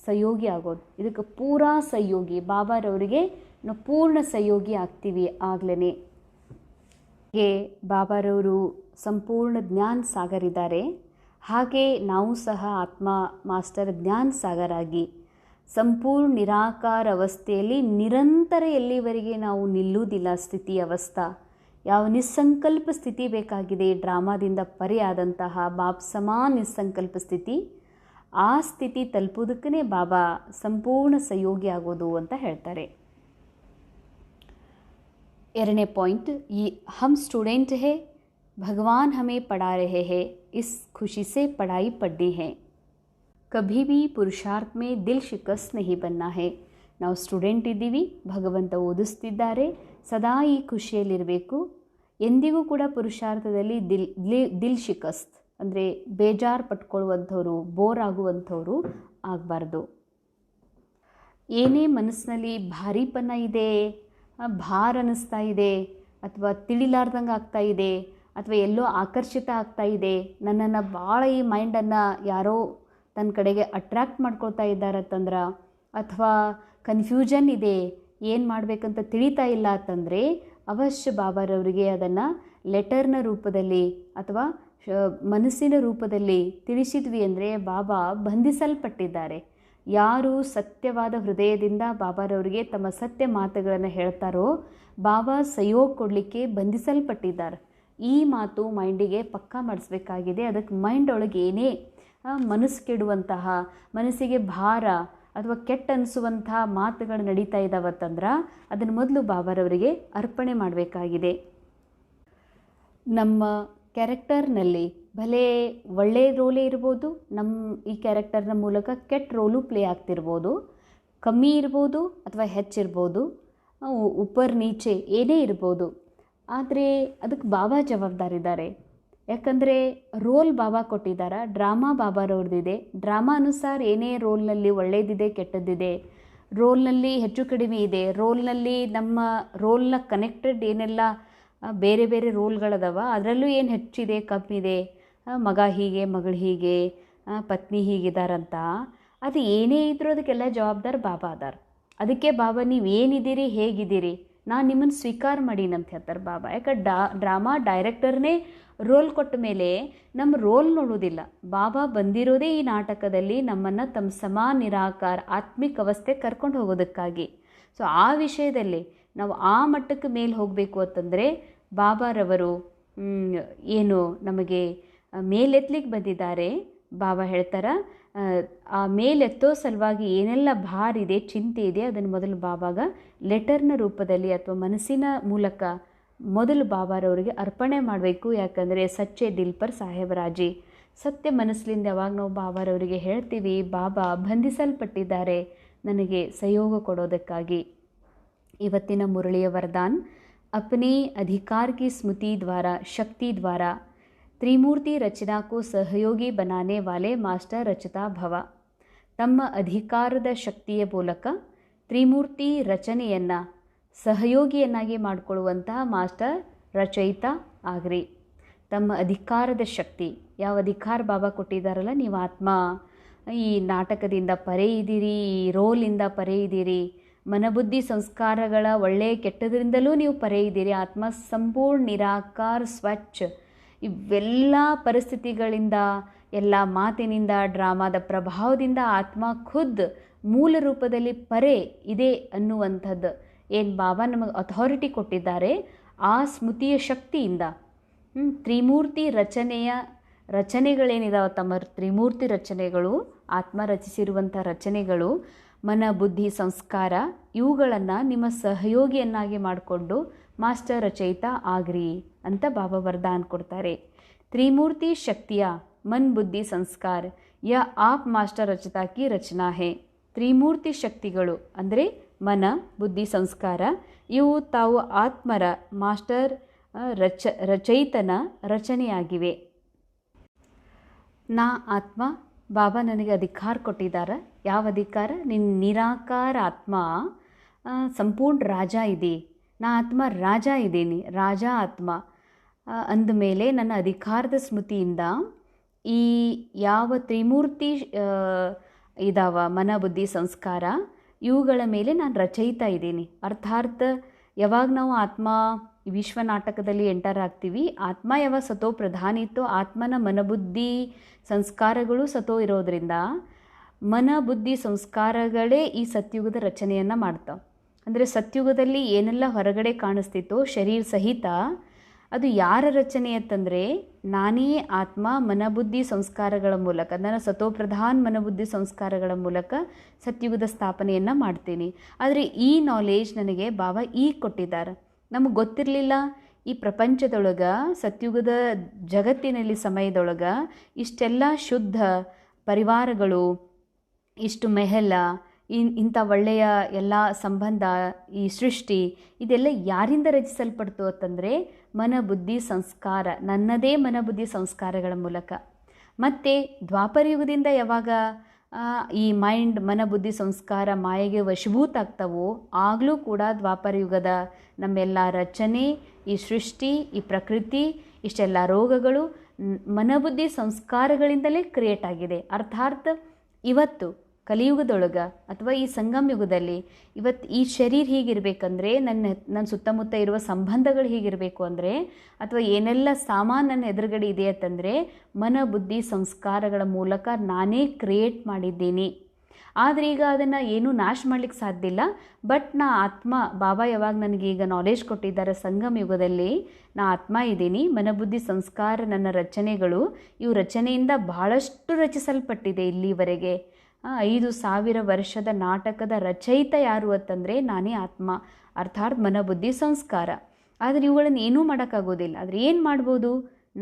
ಸಹಯೋಗಿ ಆಗೋದು. ಇದಕ್ಕೆ ಪೂರಾ ಸಹಯೋಗಿ, ಬಾಬಾರವರಿಗೆ ನಾವು ಪೂರ್ಣ ಸಹಯೋಗಿ ಆಗ್ತೀವಿ ಆಗ್ಲೇ. ಹಾಗೆ ಬಾಬಾರವರು ಸಂಪೂರ್ಣ ಜ್ಞಾನ ಸಾಗರ್ ಇದ್ದಾರೆ, ಹಾಗೆ ನಾವು ಸಹ ಆತ್ಮ ಮಾಸ್ಟರ್ ಜ್ಞಾನ ಸಾಗರ್ ಆಗಿ ಸಂಪೂರ್ಣ ನಿರಾಕಾರ ಅವಸ್ಥೆಯಲ್ಲಿ ನಿರಂತರ ಎಲ್ಲಿವರೆಗೆ ನಾವು ನಿಲ್ಲುವುದಿಲ್ಲ ಸ್ಥಿತಿ ಅವಸ್ಥಾ, ಯಾವ ನಿಸ್ಸಂಕಲ್ಪ ಸ್ಥಿತಿ ಬೇಕಾಗಿದೆ, ಡ್ರಾಮಾದಿಂದ ಪರೆ ಆದಂತಹ ಬಾಬ್ ಸಮಾನ ನಿಸ್ಸಂಕಲ್ಪ ಸ್ಥಿತಿ, ಆ ಸ್ಥಿತಿ ತಲುಪೋದಕ್ಕೇ ಬಾಬಾ ಸಂಪೂರ್ಣ ಸಹಯೋಗಿ ಆಗೋದು ಅಂತ ಹೇಳ್ತಾರೆ. ಎರಡನೇ ಪಾಯಿಂಟ್, ಈ ಹಮ್ ಸ್ಟೂಡೆಂಟ್ ಹೇ, ಭಗವಾನ್ ಹಮೇ ಪढ़ा रहे हैं, इस खुशी से पढ़ाई पढ़नी है, कभी भी पुरुषार्थ में दिल शिकस्त नहीं बनना है. ನಾವು ಸ್ಟೂಡೆಂಟ್ ಇದ್ದೀವಿ, ಭಗವಂತ ಓದಿಸ್ತಿದ್ದಾರೆ, ಸದಾ ಈ ಖುಷಿಯಲ್ಲಿರಬೇಕು, ಎಂದಿಗೂ ಕೂಡ ಪುರುಷಾರ್ಥದಲ್ಲಿ ದಿಲ್ ಶಿಕಸ್ತ್ ಅಂದರೆ ಬೇಜಾರು ಪಟ್ಕೊಳ್ಳುವಂಥವ್ರು, ಬೋರ್ ಆಗುವಂಥವ್ರು ಆಗಬಾರ್ದು. ಏನೇ ಮನಸ್ಸಿನಲ್ಲಿ ಭಾರೀಪನ ಇದೆ, ಭಾರ ಅನ್ನಿಸ್ತಾ ಇದೆ, ಅಥವಾ ತಿಳಿಲಾರ್ದಂಗೆ ಆಗ್ತಾ ಇದೆ, ಅಥವಾ ಎಲ್ಲೋ ಆಕರ್ಷಿತ ಆಗ್ತಾ ಇದೆ, ನನ್ನನ್ನು ಭಾಳ ಈ ಮೈಂಡನ್ನು ಯಾರೋ ತನ್ನ ಕಡೆಗೆ ಅಟ್ರ್ಯಾಕ್ಟ್ ಮಾಡ್ಕೊಳ್ತಾ ಇದ್ದಾರತ್ತಂದ್ರೆ, ಅಥವಾ ಕನ್ಫ್ಯೂಷನ್ ಇದೆ, ಏನು ಮಾಡಬೇಕಂತ ತಿಳಿತಾ ಇಲ್ಲ ಅಂತಂದರೆ ಅವಶ್ಯ ಬಾಬಾರವರಿಗೆ ಅದನ್ನು ಲೆಟರ್ನ ರೂಪದಲ್ಲಿ ಅಥವಾ ಮನಸ್ಸಿನ ರೂಪದಲ್ಲಿ ತಿಳಿಸಿದ್ವಿ ಅಂದರೆ ಬಾಬಾ ಬಂಧಿಸಲ್ಪಟ್ಟಿದ್ದಾರೆ. ಯಾರು ಸತ್ಯವಾದ ಹೃದಯದಿಂದ ಬಾಬಾರವರಿಗೆ ತಮ್ಮ ಸತ್ಯ ಮಾತುಗಳನ್ನು ಹೇಳ್ತಾರೋ ಬಾಬಾ ಸಹಯೋಗ ಕೊಡಲಿಕ್ಕೆ ಬಂಧಿಸಲ್ಪಟ್ಟಿದ್ದಾರೆ. ಈ ಮಾತು ಮೈಂಡಿಗೆ ಪಕ್ಕಾ ಮಾಡಿಸ್ಬೇಕಾಗಿದೆ. ಅದಕ್ಕೆ ಮೈಂಡ್ ಒಳಗೆ ಏನೇ ಮನಸ್ಸು ಕೆಡುವಂತಹ, ಮನಸ್ಸಿಗೆ ಭಾರ ಅಥವಾ ಕೆಟ್ಟ ಅನಿಸುವಂತಹ ಮಾತುಗಳು ನಡೀತಾ ಇದ್ದಾವತ್ತಂದ್ರೆ ಅದನ್ನು ಮೊದಲು ಬಾಬಾರವರಿಗೆ ಅರ್ಪಣೆ ಮಾಡಬೇಕಾಗಿದೆ. ನಮ್ಮ ಕ್ಯಾರೆಕ್ಟರ್ನಲ್ಲಿ ಭಲೇ ಒಳ್ಳೆಯ ರೋಲೇ ಇರ್ಬೋದು, ನಮ್ಮ ಈ ಕ್ಯಾರೆಕ್ಟರ್ನ ಮೂಲಕ ಕೆಟ್ಟ ರೋಲು ಪ್ಲೇ ಆಗ್ತಿರ್ಬೋದು, ಕಮ್ಮಿ ಇರ್ಬೋದು ಅಥವಾ ಹೆಚ್ಚಿರ್ಬೋದು, ಉಪ್ಪರ್ ನೀಚೆ ಏನೇ ಇರ್ಬೋದು. ಆದರೆ ಅದಕ್ಕೆ ಬಾಬಾ ಜವಾಬ್ದಾರಿದ್ದಾರೆ. ಯಾಕಂದರೆ ರೋಲ್ ಬಾಬಾ ಕೊಟ್ಟಿದ್ದಾರೆ, ಡ್ರಾಮಾ ಬಾಬಾರವ್ರದ್ದಿದೆ. ಡ್ರಾಮಾ ಅನುಸಾರ ಏನೇ ರೋಲ್ನಲ್ಲಿ ಒಳ್ಳೆಯದಿದೆ ಕೆಟ್ಟದ್ದಿದೆ, ರೋಲ್ನಲ್ಲಿ ಹೆಚ್ಚು ಕಡಿಮೆ ಇದೆ, ರೋಲ್ನಲ್ಲಿ ನಮ್ಮ ರೋಲ್ನ ಕನೆಕ್ಟೆಡ್ ಏನೆಲ್ಲ ಬೇರೆ ಬೇರೆ ರೋಲ್ಗಳದಾವ ಅದರಲ್ಲೂ ಏನು ಹೆಚ್ಚಿದೆ ಕಮ್ಮಿದೆ, ಮಗ ಹೀಗೆ ಮಗಳು ಹೀಗೆ ಪತ್ನಿ ಹೀಗಿದ್ದಾರಂತ, ಅದು ಏನೇ ಇದ್ರೂ ಅದಕ್ಕೆಲ್ಲ ಜವಾಬ್ದಾರ ಬಾಬಾ ಅದಾರ. ಅದಕ್ಕೆ ಬಾಬಾ ನೀವು ಏನಿದ್ದೀರಿ ಹೇಗಿದ್ದೀರಿ ನಾನು ನಿಮ್ಮನ್ನು ಸ್ವೀಕಾರ ಮಾಡೀನಂತ ಹೇಳ್ತಾರೆ ಬಾಬಾ. ಯಾಕೆ ಡ್ರಾಮಾ ಡೈರೆಕ್ಟರ್ನೇ ರೋಲ್ ಕೊಟ್ಟ ಮೇಲೆ ನಮ್ಮ ರೋಲ್ ನೋಡೋದಿಲ್ಲ. ಬಾಬಾ ಬಂದಿರೋದೇ ಈ ನಾಟಕದಲ್ಲಿ ನಮ್ಮನ್ನು ತಮ್ಮ ಸಮಾನ ನಿರಾಕಾರ ಆತ್ಮಿಕ ಅವಸ್ಥೆ ಕರ್ಕೊಂಡು ಹೋಗೋದಕ್ಕಾಗಿ. ಸೊ ಆ ವಿಷಯದಲ್ಲಿ ನಾವು ಆ ಮಟ್ಟಕ್ಕೆ ಮೇಲೆ ಹೋಗಬೇಕು ಅಂತಂದರೆ ಬಾಬಾರವರು ಏನು ನಮಗೆ ಮೇಲೆತ್ತಲಿಕ್ಕೆ ಬಂದಿದ್ದಾರೆ. ಬಾಬಾ ಹೇಳ್ತಾರೆ ಆ ಮೇಲೆತ್ತೋ ಸಲುವಾಗಿ ಏನೆಲ್ಲ ಭಾರ ಇದೆ, ಚಿಂತೆ ಇದೆ, ಅದನ್ನು ಮೊದಲು ಬಾಬಾಗ ಲೆಟರ್ನ ರೂಪದಲ್ಲಿ ಅಥವಾ ಮನಸ್ಸಿನ ಮೂಲಕ ಮೊದಲು ಬಾಬಾರವರಿಗೆ ಅರ್ಪಣೆ ಮಾಡಬೇಕು. ಯಾಕಂದರೆ ಸಚ್ಚೆ ದಿಲ್ ಪರ್ ಸಾಹೇಬರಾಜಿ, ಸತ್ಯ ಮನಸ್ಸಿನಿಂದ ಯಾವಾಗ ನಾವು ಬಾಬಾರವರಿಗೆ ಹೇಳ್ತೀವಿ ಬಾಬಾ ಬಂಧಿಸಲ್ಪಟ್ಟಿದ್ದಾರೆ ನನಗೆ ಸಹಯೋಗ ಕೊಡೋದಕ್ಕಾಗಿ. ಇವತ್ತಿನ ಮುರಳಿಯ ವರದಾನ್, अपने अधिकार की स्मृति द्वारा शक्ति द्वारा त्रिमूर्ति रचना को सहयोगी बनाने वाले मास्टर रचता भव. ತಮ್ಮ ಅಧಿಕಾರದ ಶಕ್ತಿಯ ಮೂಲಕ ತ್ರಿಮೂರ್ತಿ ರಚನೆಯನ್ನು ಸಹಯೋಗಿಯನ್ನಾಗಿ ಮಾಡಿಕೊಳ್ಳುವಂತಹ ಮಾಸ್ಟರ್ ರಚಯಿತ ಆಗ್ರಿ. ತಮ್ಮ ಅಧಿಕಾರದ ಶಕ್ತಿ, ಯಾವ ಅಧಿಕಾರ ಬಾಬಾ ಕೊಟ್ಟಿದ್ದಾರಲ್ಲ, ನೀವು ಆತ್ಮ ಈ ನಾಟಕದಿಂದ ಪರೆ ಇದ್ದೀರಿ, ಈ ರೋಲಿಂದ ಪರೆ ಇದ್ದೀರಿ, ಮನಬುದ್ಧಿ ಸಂಸ್ಕಾರಗಳ ಒಳ್ಳೆಯ ಕೆಟ್ಟದ್ರಿಂದಲೂ ನೀವು ಪರೆ ಇದ್ದೀರಿ, ಆತ್ಮ ಸಂಪೂರ್ಣ ನಿರಾಕಾರ ಸ್ವಚ್ಛ. ಇವೆಲ್ಲ ಪರಿಸ್ಥಿತಿಗಳಿಂದ, ಎಲ್ಲ ಮಾತಿನಿಂದ, ಡ್ರಾಮಾದ ಪ್ರಭಾವದಿಂದ ಆತ್ಮ ಖುದ್ ಮೂಲ ರೂಪದಲ್ಲಿ ಪರೆ ಇದೆ ಅನ್ನುವಂಥದ್ದು ಏನು ಬಾಬಾ ನಮಗೆ ಅಥಾರಿಟಿ ಕೊಟ್ಟಿದ್ದಾರೆ, ಆ ಸ್ಮೃತಿಯ ಶಕ್ತಿಯಿಂದ ತ್ರಿಮೂರ್ತಿ ರಚನೆಗಳೇನಿದಾವೆ, ತಮ್ಮ ತ್ರಿಮೂರ್ತಿ ರಚನೆಗಳು, ಆತ್ಮ ರಚಿಸಿರುವಂಥ ರಚನೆಗಳು, ಮನ ಬುದ್ಧಿ ಸಂಸ್ಕಾರ, ಇವುಗಳನ್ನು ನಿಮ್ಮ ಸಹಯೋಗಿಯನ್ನಾಗಿ ಮಾಡಿಕೊಂಡು ಮಾಸ್ಟರ್ ರಚಯಿತ ಆಗ್ರಿ ಅಂತ ಬಾಬಾ ವರದಾನ ಕೊಡ್ತಾರೆ. ತ್ರಿಮೂರ್ತಿ ಶಕ್ತಿಯ ಮನ್ ಬುದ್ಧಿ ಸಂಸ್ಕಾರ ಯಾ ಆಪ್ ಮಾಸ್ಟರ್ ರಚಯಿತ ಕಿ ರಚನಾ ಹೇ. ತ್ರಿಮೂರ್ತಿ ಶಕ್ತಿಗಳು ಅಂದರೆ ಮನ ಬುದ್ಧಿ ಸಂಸ್ಕಾರ, ಇವು ತಾವು ಆತ್ಮರ ಮಾಸ್ಟರ್ ರಚಯಿತನ ರಚನೆಯಾಗಿವೆ. ನಾ ಆತ್ಮ, ಬಾಬಾ ನನಗೆ ಅಧಿಕಾರ ಕೊಟ್ಟಿದ್ದಾರೆ. ಯಾವ ಅಧಿಕಾರ? ನಿರಾಕಾರ ಆತ್ಮ ಸಂಪೂರ್ಣ ರಾಜ ಇದೆ. ನಾ ಆತ್ಮ ರಾಜ ಇದ್ದೀನಿ, ರಾಜ ಆತ್ಮ ಅಂದಮೇಲೆ ನನ್ನ ಅಧಿಕಾರದ ಸ್ಮೃತಿಯಿಂದ ಈ ಯಾವ ತ್ರಿಮೂರ್ತಿ ಇದಾವ ಮನ ಬುದ್ಧಿ ಸಂಸ್ಕಾರ, ಇವುಗಳ ಮೇಲೆ ನಾನು ರಚಯಿತಾ ಇದ್ದೀನಿ. ಅರ್ಥಾತ್ ಯಾವಾಗ ನಾವು ಆತ್ಮ ವಿಶ್ವ ನಾಟಕದಲ್ಲಿ ಎಂಟರ್ ಆಗ್ತೀವಿ, ಆತ್ಮ ಯಾವಾಗ ಸತೋ ಪ್ರಧಾನ ಇತ್ತೋ ಆತ್ಮನ ಮನಬುದ್ಧಿ ಸಂಸ್ಕಾರಗಳು ಸತೋ ಇರೋದ್ರಿಂದ ಮನಬುದ್ಧಿ ಸಂಸ್ಕಾರಗಳೇ ಈ ಸತ್ಯುಗದ ರಚನೆಯನ್ನು ಮಾಡ್ತಾವೆ. ಅಂದರೆ ಸತ್ಯುಗದಲ್ಲಿ ಏನೆಲ್ಲ ಹೊರಗಡೆ ಕಾಣಿಸ್ತಿತ್ತೋ ಶರೀರ ಸಹಿತ, ಅದು ಯಾರ ರಚನೆ ಅಂತಂದರೆ ನಾನೇ ಆತ್ಮ ಮನಬುದ್ಧಿ ಸಂಸ್ಕಾರಗಳ ಮೂಲಕ, ನನ್ನ ಸತೋಪ್ರಧಾನ್ ಮನಬುದ್ಧಿ ಸಂಸ್ಕಾರಗಳ ಮೂಲಕ ಸತ್ಯುಗದ ಸ್ಥಾಪನೆಯನ್ನು ಮಾಡ್ತೀನಿ. ಆದರೆ ಈ ನಾಲೆಜ್ ನನಗೆ ಬಾಬಾ ಈಗ ಕೊಟ್ಟಿದ್ದಾರೆ. ನಮಗೆ ಗೊತ್ತಿರಲಿಲ್ಲ ಈ ಪ್ರಪಂಚದೊಳಗೆ, ಸತ್ಯುಗದ ಜಗತ್ತಿನಲ್ಲಿ ಸಮಯದೊಳಗೆ ಇಷ್ಟೆಲ್ಲ ಶುದ್ಧ ಪರಿವಾರಗಳು, ಇಷ್ಟು ಮೆಹಲ, ಇಂಥ ಒಳ್ಳೆಯ ಎಲ್ಲ ಸಂಬಂಧ, ಈ ಸೃಷ್ಟಿ ಇದೆಲ್ಲ ಯಾರಿಂದ ರಚಿಸಲ್ಪಡ್ತು ಅಂತಂದರೆ ಮನಬುದ್ಧಿ ಸಂಸ್ಕಾರ, ನನ್ನದೇ ಮನಬುದ್ಧಿ ಸಂಸ್ಕಾರಗಳ ಮೂಲಕ. ಮತ್ತು ದ್ವಾಪರಯುಗದಿಂದ ಯಾವಾಗ ಈ ಮೈಂಡ್ ಮನಬುದ್ಧಿ ಸಂಸ್ಕಾರ ಮಾಯೆಗೆ ವಶೀಭೂತ ಆಗ್ತವೋ ಆಗಲೂ ಕೂಡ ದ್ವಾಪರಯುಗದ ನಮ್ಮೆಲ್ಲ ರಚನೆ, ಈ ಸೃಷ್ಟಿ, ಈ ಪ್ರಕೃತಿ, ಇಷ್ಟೆಲ್ಲ ರೋಗಗಳು ಮನಬುದ್ಧಿ ಸಂಸ್ಕಾರಗಳಿಂದಲೇ ಕ್ರಿಯೇಟ್ ಆಗಿದೆ. ಅರ್ಥಾತ್ ಇವತ್ತು ಕಲಿಯುಗದೊಳಗೆ ಅಥವಾ ಈ ಸಂಗಮ ಯುಗದಲ್ಲಿ ಇವತ್ತು ಈ ಶರೀರ ಹೀಗಿರಬೇಕಂದ್ರೆ, ನನ್ನ ಸುತ್ತಮುತ್ತ ಇರುವ ಸಂಬಂಧಗಳು ಹೀಗಿರಬೇಕು ಅಂದರೆ, ಅಥವಾ ಏನೆಲ್ಲ ಸಾಮಾನು ನನ್ನ ಎದುರುಗಡೆ ಇದೆ ಅಂತಂದರೆ ಮನಬುದ್ಧಿ ಸಂಸ್ಕಾರಗಳ ಮೂಲಕ ನಾನೇ ಕ್ರಿಯೇಟ್ ಮಾಡಿದ್ದೀನಿ. ಆದರೆ ಈಗ ಅದನ್ನು ಏನೂ ನಾಶ ಮಾಡಲಿಕ್ಕೆ ಸಾಧ್ಯ ಇಲ್ಲ. ಬಟ್ ನಾ ಆತ್ಮ, ಬಾಬಾ ಯಾವಾಗ ನನಗೆ ಈಗ ನಾಲೆಜ್ ಕೊಟ್ಟಿದ್ದಾರೆ ಸಂಗಮ ಯುಗದಲ್ಲಿ, ನಾ ಆತ್ಮ ಇದ್ದೀನಿ, ಮನಬುದ್ಧಿ ಸಂಸ್ಕಾರ ನನ್ನ ರಚನೆಗಳು, ಇವು ರಚನೆಯಿಂದ ಬಹಳಷ್ಟು ರಚಿಸಲ್ಪಟ್ಟಿದೆ ಇಲ್ಲಿವರೆಗೆ. 5,000 ವರ್ಷದ ನಾಟಕದ ರಚಯಿತ ಯಾರು ಅಂತಂದರೆ ನಾನೇ ಆತ್ಮ, ಅರ್ಥಾತ್ ಮನಬುದ್ಧಿ ಸಂಸ್ಕಾರ. ಆದರೆ ಇವುಗಳನ್ನು ಏನೂ ಮಾಡೋಕ್ಕಾಗೋದಿಲ್ಲ. ಆದರೆ ಏನು ಮಾಡ್ಬೋದು?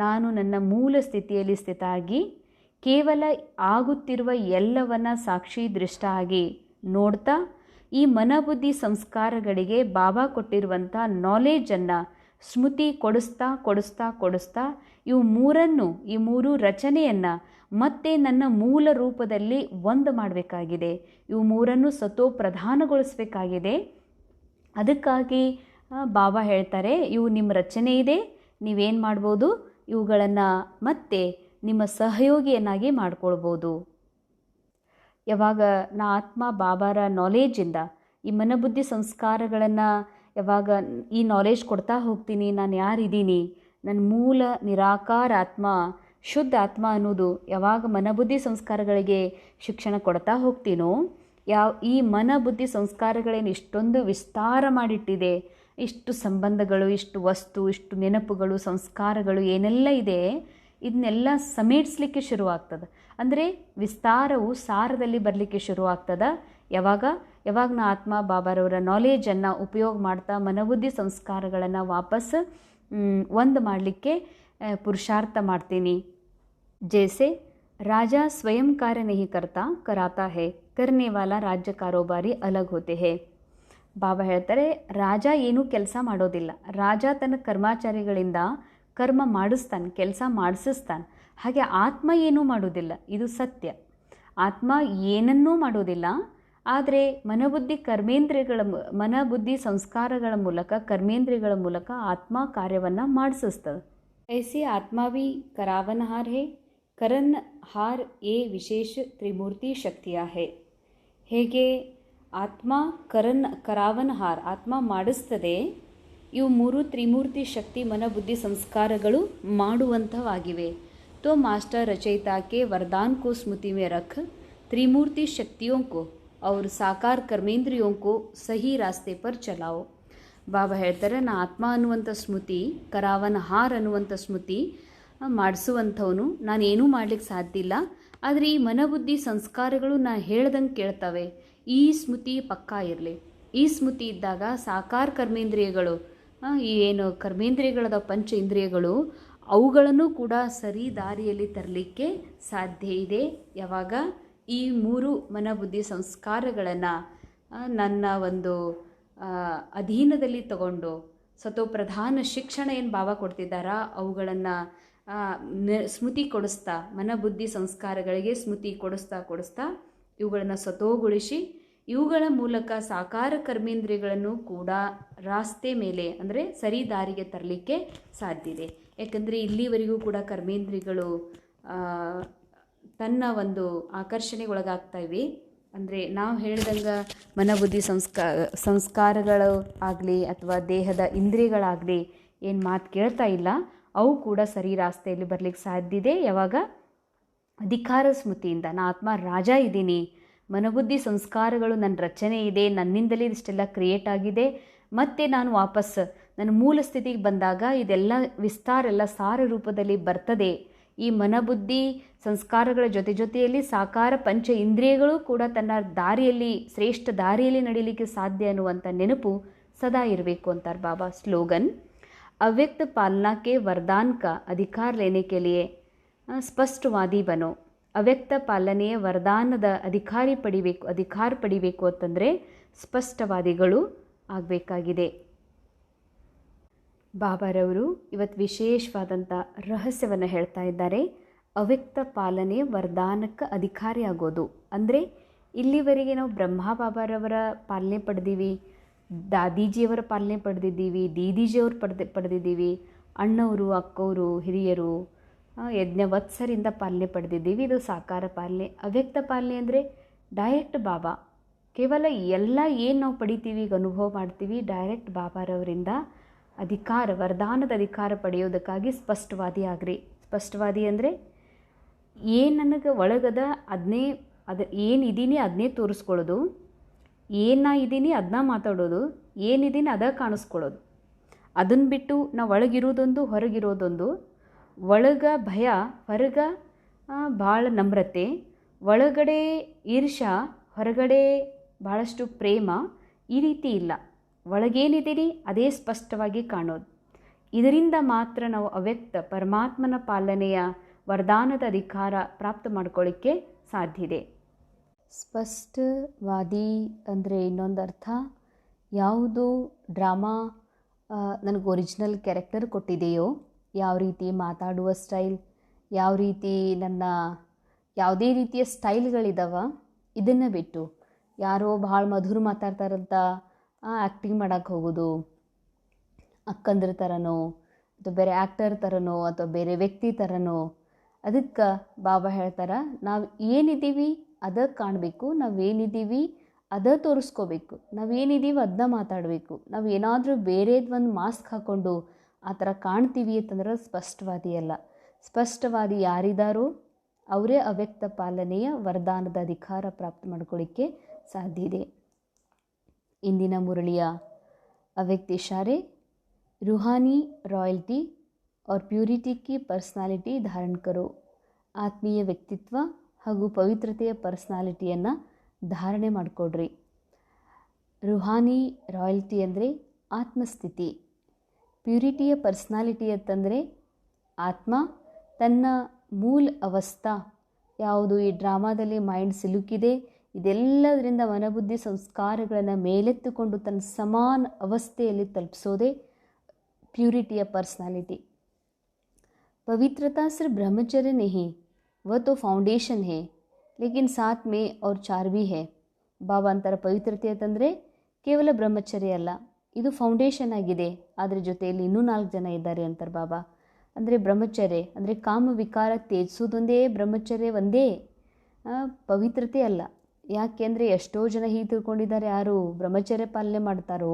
ನಾನು ನನ್ನ ಮೂಲ ಸ್ಥಿತಿಯಲ್ಲಿ ಸ್ಥಿತ ಆಗಿ ಕೇವಲ ಆಗುತ್ತಿರುವ ಎಲ್ಲವನ್ನ ಸಾಕ್ಷಿ ದೃಷ್ಟ ಆಗಿ ನೋಡ್ತಾ, ಈ ಮನಬುದ್ಧಿ ಸಂಸ್ಕಾರಗಳಿಗೆ ಬಾಬಾ ಕೊಟ್ಟಿರುವಂಥ ನಾಲೆಜನ್ನು ಸ್ಮೃತಿ ಕೊಡಿಸ್ತಾ ಕೊಡಿಸ್ತಾ ಕೊಡಿಸ್ತಾ ಈ ಮೂರು ರಚನೆಯನ್ನು ಮತ್ತೆ ನನ್ನ ಮೂಲ ರೂಪದಲ್ಲಿ ಒಂದು ಮಾಡಬೇಕಾಗಿದೆ. ಇವು ಮೂರನ್ನು ಸತೋ ಪ್ರಧಾನಗೊಳಿಸಬೇಕಾಗಿದೆ. ಅದಕ್ಕಾಗಿ ಬಾಬಾ ಹೇಳ್ತಾರೆ, ಇವು ನಿಮ್ಮ ರಚನೆ ಇದೆ, ನೀವೇನು ಮಾಡ್ಬೋದು, ಇವುಗಳನ್ನು ಮತ್ತೆ ನಿಮ್ಮ ಸಹಯೋಗಿಯನ್ನಾಗಿ ಮಾಡ್ಕೊಳ್ಬೋದು. ಯಾವಾಗ ನಾ ಆತ್ಮ ಬಾಬಾರ ನಾಲೆಜಿಂದ ಈ ಮನಬುದ್ಧಿ ಸಂಸ್ಕಾರಗಳನ್ನು ಯಾವಾಗ ಈ ನಾಲೆಜ್ ಕೊಡ್ತಾ ಹೋಗ್ತೀನಿ, ನಾನು ಯಾರಿದ್ದೀನಿ, ನನ್ನ ಮೂಲ ನಿರಾಕಾರ ಆತ್ಮ, ಶುದ್ಧ ಆತ್ಮ ಅನ್ನೋದು ಯಾವಾಗ ಮನಬುದ್ಧಿ ಸಂಸ್ಕಾರಗಳಿಗೆ ಶಿಕ್ಷಣ ಕೊಡ್ತಾ ಹೋಗ್ತೀನೋ, ಈ ಮನಬುದ್ಧಿ ಸಂಸ್ಕಾರಗಳೇನು ಇಷ್ಟೊಂದು ವಿಸ್ತಾರ ಮಾಡಿಟ್ಟಿದೆ, ಇಷ್ಟು ಸಂಬಂಧಗಳು, ಇಷ್ಟು ವಸ್ತು, ಇಷ್ಟು ನೆನಪುಗಳು, ಸಂಸ್ಕಾರಗಳು ಏನೆಲ್ಲ ಇದೆ, ಇದನ್ನೆಲ್ಲ ಸಮೇಟಿಸ್ಲಿಕ್ಕೆ ಶುರುವಾಗ್ತದೆ. ಅಂದರೆ ವಿಸ್ತಾರವು ಸಾರದಲ್ಲಿ ಬರಲಿಕ್ಕೆ ಶುರುವಾಗ್ತದೆ. ಯಾವಾಗ ನಾ ಆತ್ಮ ಬಾಬಾರವರ ನಾಲೆಜನ್ನು ಉಪಯೋಗ ಮಾಡ್ತಾ ಮನಬುದ್ಧಿ ಸಂಸ್ಕಾರಗಳನ್ನು ವಾಪಸ್ ಒಂದು ಮಾಡಲಿಕ್ಕೆ ಪುರುಷಾರ್ಥ ಮಾಡ್ತೀನಿ. जैसे राजा स्वयं कार्य नहीं करता, कराता है, करने वाला राज्य कारोबारी अलग होते हैं. ಬಾಬಾ ಹೇಳ್ತಾರೆ, ರಾಜ ಏನೂ ಕೆಲಸ ಮಾಡೋದಿಲ್ಲ. ರಾಜ ತನ್ನ ಕರ್ಮಚಾರಿಗಳಿಂದ ಕರ್ಮ ಮಾಡಿಸ್ತಾನೆ, ಕೆಲಸ ಮಾಡಿಸಿಸ್ತಾನೆ. ಹಾಗೆ ಆತ್ಮ ಏನೂ ಮಾಡೋದಿಲ್ಲ. ಇದು ಸತ್ಯ. ಆತ್ಮ ಏನನ್ನೂ ಮಾಡೋದಿಲ್ಲ. ಆದರೆ ಮನಬುದ್ಧಿ ಸಂಸ್ಕಾರಗಳ ಮೂಲಕ, ಕರ್ಮೇಂದ್ರಿಯಗಳ ಮೂಲಕ ಆತ್ಮ ಕಾರ್ಯವನ್ನು ಮಾಡಿಸಿಸ್ತದೆ. ऐसे आत्मा भी करावनहार है, करनहार ये विशेष त्रिमूर्ति शक्तियाँ है. ಹೇಗೆ ಆತ್ಮ ಕರಾವನಹಾರ್, ಆತ್ಮ ಮಾಡಿಸ್ತದೆ, ಇವು ಮೂರು ತ್ರಿಮೂರ್ತಿ ಶಕ್ತಿ ಮನಬುದ್ಧಿ ಸಂಸ್ಕಾರಗಳು ಮಾಡುವಂಥವಾಗಿವೆ. तो मास्टर रचयिता के वरदान को स्मृति में रख त्रिमूर्ति शक्तियों को और साकार कर्मेंद्रियों को सही रास्ते पर चलाओ. ಬಾಬಾ ಹೇಳ್ತಾರೆ, ನಾ ಆತ್ಮ ಅನ್ನುವಂಥ ಸ್ಮೃತಿ, ಕರಾವನಹಾರ್ ಅನ್ನುವಂಥ ಸ್ಮೃತಿ ಮಾಡಿಸುವಂಥವನು, ನಾನೇನೂ ಮಾಡಲಿಕ್ಕೆ ಸಾಧ್ಯ ಇಲ್ಲ. ಆದರೆ ಈ ಮನಬುದ್ಧಿ ಸಂಸ್ಕಾರಗಳು ನಾ ಹೇಳ್ದಂಗೆ ಕೇಳ್ತವೆ. ಈ ಸ್ಮೃತಿ ಪಕ್ಕಾ ಇರಲಿ. ಈ ಸ್ಮೃತಿ ಇದ್ದಾಗ ಸಾಕಾರ ಕರ್ಮೇಂದ್ರಿಯಗಳು, ಏನು ಕರ್ಮೇಂದ್ರಿಯಗಳದ ಪಂಚ ಇಂದ್ರಿಯಗಳು, ಅವುಗಳನ್ನು ಕೂಡ ಸರಿ ದಾರಿಯಲ್ಲಿ ತರಲಿಕ್ಕೆ ಸಾಧ್ಯ ಇದೆ. ಯಾವಾಗ ಈ ಮೂರು ಮನಬುದ್ಧಿ ಸಂಸ್ಕಾರಗಳನ್ನು ನನ್ನ ಒಂದು ಅಧೀನದಲ್ಲಿ ತಗೊಂಡು ಸತೋಪ್ರಧಾನ ಶಿಕ್ಷಣ ಏನು ಬಾಬಾ ಕೊಡ್ತಿದ್ದಾರಾ ಅವುಗಳನ್ನು ಸ್ಮೃತಿ ಕೊಡಿಸ್ತಾ, ಮನಬುದ್ಧಿ ಸಂಸ್ಕಾರಗಳಿಗೆ ಸ್ಮೃತಿ ಕೊಡಿಸ್ತಾ ಇವುಗಳನ್ನು ಸತೋಗೊಳಿಸಿ ಇವುಗಳ ಮೂಲಕ ಸಾಕಾರ ಕರ್ಮೇಂದ್ರಿಯಗಳನ್ನು ಕೂಡ ರಾಸ್ತೆ ಮೇಲೆ ಅಂದರೆ ಸರಿ ದಾರಿಗೆ ತರಲಿಕ್ಕೆ ಸಾಧ್ಯ ಇದೆ. ಯಾಕಂದರೆ ಇಲ್ಲಿವರೆಗೂ ಕೂಡ ಕರ್ಮೇಂದ್ರಿಯಗಳು ತನ್ನ ಒಂದು ಆಕರ್ಷಣೆಗೆ ಒಳಗಾಗ್ತಾ ಇವೆ. ಅಂದರೆ ನಾವು ಹೇಳಿದಂಗೆ ಮನಬುದ್ಧಿ ಸಂಸ್ಕಾರಗಳು ಆಗಲಿ ಅಥವಾ ದೇಹದ ಇಂದ್ರಿಯಗಳಾಗಲಿ ಏನು ಮಾತು ಕೇಳ್ತಾ ಇಲ್ಲ, ಅವು ಕೂಡ ಸರಿ ರಾಸ್ತೆಯಲ್ಲಿ ಬರಲಿಕ್ಕೆ ಸಾಧ್ಯ ಇದೆ. ಯಾವಾಗ ಅಧಿಕಾರ ಸ್ಮೃತಿಯಿಂದ ನಾ ಆತ್ಮ ರಾಜ ಇದ್ದೀನಿ, ಮನಬುದ್ಧಿ ಸಂಸ್ಕಾರಗಳು ನನ್ನ ರಚನೆ ಇದೆ, ನನ್ನಿಂದಲೇ ಇಷ್ಟೆಲ್ಲ ಕ್ರಿಯೇಟ್ ಆಗಿದೆ, ಮತ್ತು ನಾನು ವಾಪಸ್ ನನ್ನ ಮೂಲ ಸ್ಥಿತಿಗೆ ಬಂದಾಗ ಇದೆಲ್ಲ ವಿಸ್ತಾರ ಎಲ್ಲ ಸಾರ ರೂಪದಲ್ಲಿ ಬರ್ತದೆ. ಈ ಮನಬುದ್ಧಿ ಸಂಸ್ಕಾರಗಳ ಜೊತೆಯಲ್ಲಿ ಸಾಕಾರ ಪಂಚ ಇಂದ್ರಿಯಗಳು ಕೂಡ ತನ್ನ ದಾರಿಯಲ್ಲಿ ಶ್ರೇಷ್ಠ ದಾರಿಯಲ್ಲಿ ನಡೀಲಿಕ್ಕೆ ಸಾಧ್ಯ ಅನ್ನುವಂಥ ನೆನಪು ಸದಾ ಇರಬೇಕು ಅಂತಾರೆ ಬಾಬಾ. ಸ್ಲೋಗನ್: ಅವ್ಯಕ್ತ ಪಾಲನಾ ಕೆ वरदान का अधिकार लेने के लिए ಸ್ಪಷ್ಟವಾದಿ ಬನೋ. ಅವ್ಯಕ್ತ ಪಾಲನೆಯ ವರದಾನದ ಅಧಿಕಾರ ಪಡಿಬೇಕು ಅಂತಂದರೆ ಸ್ಪಷ್ಟವಾದಿಗಳು ಆಗಬೇಕಾಗಿದೆ. ಬಾಬಾರವರು ಇವತ್ತು ವಿಶೇಷವಾದಂಥ ರಹಸ್ಯವನ್ನು ಹೇಳ್ತಾ ಇದ್ದಾರೆ. ಅವ್ಯಕ್ತ ಪಾಲನೆ ವರದಾನಕ್ಕೆ ಅಧಿಕಾರಿ ಆಗೋದು ಅಂದರೆ ಇಲ್ಲಿವರೆಗೆ ನಾವು ಬ್ರಹ್ಮ ಬಾಬಾರವರ ಪಾಲನೆ ಪಡೆದೀವಿ, ದಾದೀಜಿಯವರ ಪಾಲನೆ ಪಡೆದಿದ್ದೀವಿ, ದೀದೀಜಿಯವ್ರು ಪಡೆದಿದ್ದೀವಿ, ಅಣ್ಣವರು ಅಕ್ಕವರು ಹಿರಿಯರು ಯಜ್ಞವತ್ಸರಿಂದ ಪಾಲನೆ ಪಡೆದಿದ್ದೀವಿ. ಇದು ಸಾಕಾರ ಪಾಲನೆ. ಅವ್ಯಕ್ತ ಪಾಲನೆ ಅಂದರೆ ಡೈರೆಕ್ಟ್ ಬಾಬಾ, ಕೇವಲ ಎಲ್ಲ ಏನು ನಾವು ಪಡಿತೀವಿ, ಈಗ ಅನುಭವ ಮಾಡ್ತೀವಿ, ಡೈರೆಕ್ಟ್ ಬಾಬಾರವರಿಂದ ವರದಾನದ ಅಧಿಕಾರ ಪಡೆಯೋದಕ್ಕಾಗಿ ಸ್ಪಷ್ಟವಾದಿ ಆಗ್ರಿ. ಸ್ಪಷ್ಟವಾದಿ ಅಂದರೆ ಏನು ನನಗೆ ಒಳಗದ ಏನಿದ್ದೀನಿ ಅದನ್ನೇ ತೋರಿಸ್ಕೊಳ್ಳೋದು, ಏನು ನಾ ಇದ್ದೀನಿ ಅದನ್ನ ಮಾತಾಡೋದು, ಏನಿದ್ದೀನಿ ಅದ ಕಾಣಿಸ್ಕೊಳ್ಳೋದು. ಅದನ್ನು ಬಿಟ್ಟು ನಾವು ಒಳಗಿರೋದೊಂದು ಹೊರಗಿರೋದೊಂದು. ಒಳಗ ಭಯ, ಹೊರಗ ಭಾಳ ನಮ್ರತೆ, ಒಳಗಡೆ ಈರ್ಷಾ, ಹೊರಗಡೆ ಭಾಳಷ್ಟು ಪ್ರೇಮ, ಈ ರೀತಿ ಇಲ್ಲ. ಒಳಗೇನಿದ್ದೀರಿ ಅದೇ ಸ್ಪಷ್ಟವಾಗಿ ಕಾಣೋದು. ಇದರಿಂದ ಮಾತ್ರ ನಾವು ಅವ್ಯಕ್ತ ಪರಮಾತ್ಮನ ಪಾಲನೆಯ ವರದಾನದ ಅಧಿಕಾರ ಪ್ರಾಪ್ತ ಮಾಡ್ಕೊಳ್ಳಿಕ್ಕೆ ಸಾಧ್ಯ ಇದೆ. ಸ್ಪಷ್ಟವಾದಿ ಅಂದರೆ ಇನ್ನೊಂದು ಅರ್ಥ, ಯಾವುದು ಡ್ರಾಮಾ ನನಗೆ ಒರಿಜಿನಲ್ ಕ್ಯಾರೆಕ್ಟರ್ ಕೊಟ್ಟಿದೆಯೋ, ಯಾವ ರೀತಿ ಮಾತಾಡುವ ಸ್ಟೈಲ್, ಯಾವ ರೀತಿ ನನ್ನ ಯಾವುದೇ ರೀತಿಯ ಸ್ಟೈಲ್ಗಳಿದಾವ, ಇದನ್ನು ಬಿಟ್ಟು ಯಾರೋ ಭಾಳ ಮಧುರ ಮಾತಾಡ್ತಾರಂತ ಆ್ಯಕ್ಟಿಂಗ್ ಮಾಡೋಕ್ಕೆ ಹೋಗೋದು, ಅಕ್ಕಂದ್ರ ಥರನೋ ಅಥವಾ ಬೇರೆ ಆ್ಯಕ್ಟರ್ ಥರನೋ ಅಥವಾ ಬೇರೆ ವ್ಯಕ್ತಿ ಥರನೋ. ಅದಕ್ಕೆ ಬಾಬಾ ಹೇಳ್ತಾರೆ, ನಾವು ಏನಿದ್ದೀವಿ ಅದ ಕಾಣಬೇಕು, ನಾವೇನಿದ್ದೀವಿ ಅದ ತೋರಿಸ್ಕೋಬೇಕು, ನಾವೇನಿದ್ದೀವಿ ಅದನ್ನ ಮಾತಾಡಬೇಕು. ನಾವು ಏನಾದರೂ ಬೇರೆದು ಒಂದು ಮಾಸ್ಕ್ ಹಾಕ್ಕೊಂಡು ಆ ಥರ ಕಾಣ್ತೀವಿ ಅಂತಂದ್ರೆ ಸ್ಪಷ್ಟವಾದಿ ಅಲ್ಲ. ಸ್ಪಷ್ಟವಾದಿ ಯಾರಿದ್ದಾರೋ ಅವರೇ ಅವ್ಯಕ್ತ ಪಾಲನೆಯ ವರದಾನದ ಅಧಿಕಾರ ಪ್ರಾಪ್ತ ಮಾಡ್ಕೊಳ್ಳಿಕ್ಕೆ ಸಾಧ್ಯ ಇದೆ. ಇಂದಿನ ಮುರಳಿಯ ಅವ್ಯಕ್ತ ಇಶಾರೆ: रूहानी रॉयल्टी और ಪ್ಯೂರಿಟಿ ಕಿ ಪರ್ಸ್ನಾಲಿಟಿ ಧಾರಣ ಕರೋ. ಆತ್ಮೀಯ ವ್ಯಕ್ತಿತ್ವ ಹಾಗೂ ಪವಿತ್ರತೆಯ ಪರ್ಸ್ನಾಲಿಟಿಯನ್ನು ಧಾರಣೆ ಮಾಡಿಕೊಡ್ರಿ. ರೂಹಾನಿ ರಾಯಲ್ಟಿ ಅಂದರೆ ಆತ್ಮಸ್ಥಿತಿ, ಪ್ಯೂರಿಟಿಯ ಪರ್ಸ್ನಾಲಿಟಿ ಅಂತಂದರೆ ಆತ್ಮ ತನ್ನ ಮೂಲ ಅವಸ್ಥಾ ಯಾವುದು ಈ ಡ್ರಾಮಾದಲ್ಲಿ ಮೈಂಡ್ ಸಿಲುಕಿದೆ, ಇದೆಲ್ಲದರಿಂದ ಮನಬುದ್ಧಿ ಸಂಸ್ಕಾರಗಳನ್ನು ಮೇಲೆತ್ತುಕೊಂಡು ತನ್ನ ಸಮಾನ ಅವಸ್ಥೆಯಲ್ಲಿ ತಲುಪಿಸೋದೇ ಪ್ಯೂರಿಟಿಯ ಪರ್ಸ್ನಾಲಿಟಿ. पवित्रता सिर्फ ब्रह्मचर्य नहीं, वह तो फाउंडेशन है, लेकिन साथ में और चार भी है. ಬಾಬಾ ಅಂತರ ಪವಿತ್ರತೆ ಅಂತಂದರೆ ಕೇವಲ ಬ್ರಹ್ಮಚರ್ಯ ಅಲ್ಲ, ಇದು ಫೌಂಡೇಶನ್ ಆಗಿದೆ, ಅದರ ಜೊತೆಯಲ್ಲಿ ಇನ್ನೂ 4 ಜನ ಇದ್ದಾರೆ ಅಂತಾರೆ ಬಾಬಾ. ಅಂದರೆ ಬ್ರಹ್ಮಚರ್ಯ ಅಂದರೆ ಕಾಮ ವಿಕಾರ ತ್ಯಜಿಸೋದೊಂದೇ ಬ್ರಹ್ಮಚರ್ಯ, ಒಂದೇ ಪವಿತ್ರತೆ ಅಲ್ಲ. ಯಾಕೆಂದರೆ ಎಷ್ಟೋ ಜನ ಹೀಗೆ ತಿಳ್ಕೊಂಡಿದ್ದಾರೆ, ಯಾರು ಬ್ರಹ್ಮಚರ್ಯ ಪಾಲನೆ ಮಾಡ್ತಾರೋ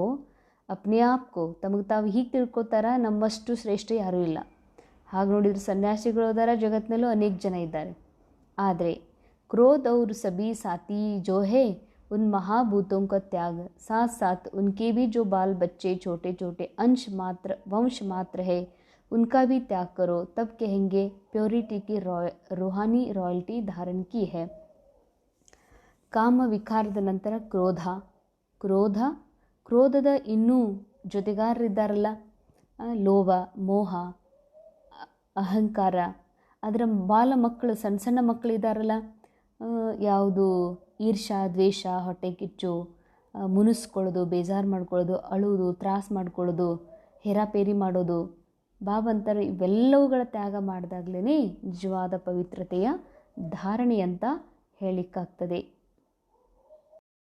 ಅಪ್ನೇ ಆಪ್ಕೋ ತಮಗೆ ತಾವು ಹೀಗೆ ತಿಳ್ಕೊತಾರ, ನಮ್ಮಷ್ಟು ಶ್ರೇಷ್ಠ ಯಾರೂ ಇಲ್ಲ. ಹಾಗೆ ನೋಡಿದ್ರೆ ಸನ್ಯಾಸಿಗಳು ಅದರ ಜಗತ್ತಿನಲ್ಲೂ ಅನೇಕ ಜನ ಇದ್ದಾರೆ. ಆದರೆ ಕ್ರೋಧ और सभी साथी जो है उन महाभूतों का त्याग, साथ साथ उनके भी जो बाल बच्चे छोटे छोटे वंश मात्र है उनका भी त्याग करो, तब कहेंगे प्योरिटी की रूहानी रॉयल्टी धारण की है. ಕಾಮ ವಿಕಾರದ ನಂತರ ಕ್ರೋಧದ ಇನ್ನೂ ಜೊತೆಗಾರರಿದ್ದಾರಲ್ಲ, ಲೋಭ, ಮೋಹ, ಅಹಂಕಾರ, ಅದರ ಬಾಲ ಮಕ್ಕಳು, ಸಣ್ಣ ಸಣ್ಣ ಮಕ್ಕಳಿದ್ದಾರಲ್ಲ, ಯಾವುದು ಈರ್ಷಾ, ದ್ವೇಷ, ಹೊಟ್ಟೆ ಕಿಚ್ಚು, ಮುನಿಸ್ಕೊಳ್ಳೋದು, ಬೇಜಾರು ಮಾಡ್ಕೊಳ್ಳೋದು, ಅಳುವುದು, ತ್ರಾಸು ಮಾಡ್ಕೊಳ್ಳೋದು, ಹೇರಾಪೇರಿ ಮಾಡೋದು, ಭಾವಾಂತರ ಇವೆಲ್ಲವುಗಳ ತ್ಯಾಗ ಮಾಡಿದಾಗಲೇ ನಿಜವಾದ ಪವಿತ್ರತೆಯ ಧಾರಣೆ ಅಂತ ಹೇಳಿಕ್ಕಾಗ್ತದೆ.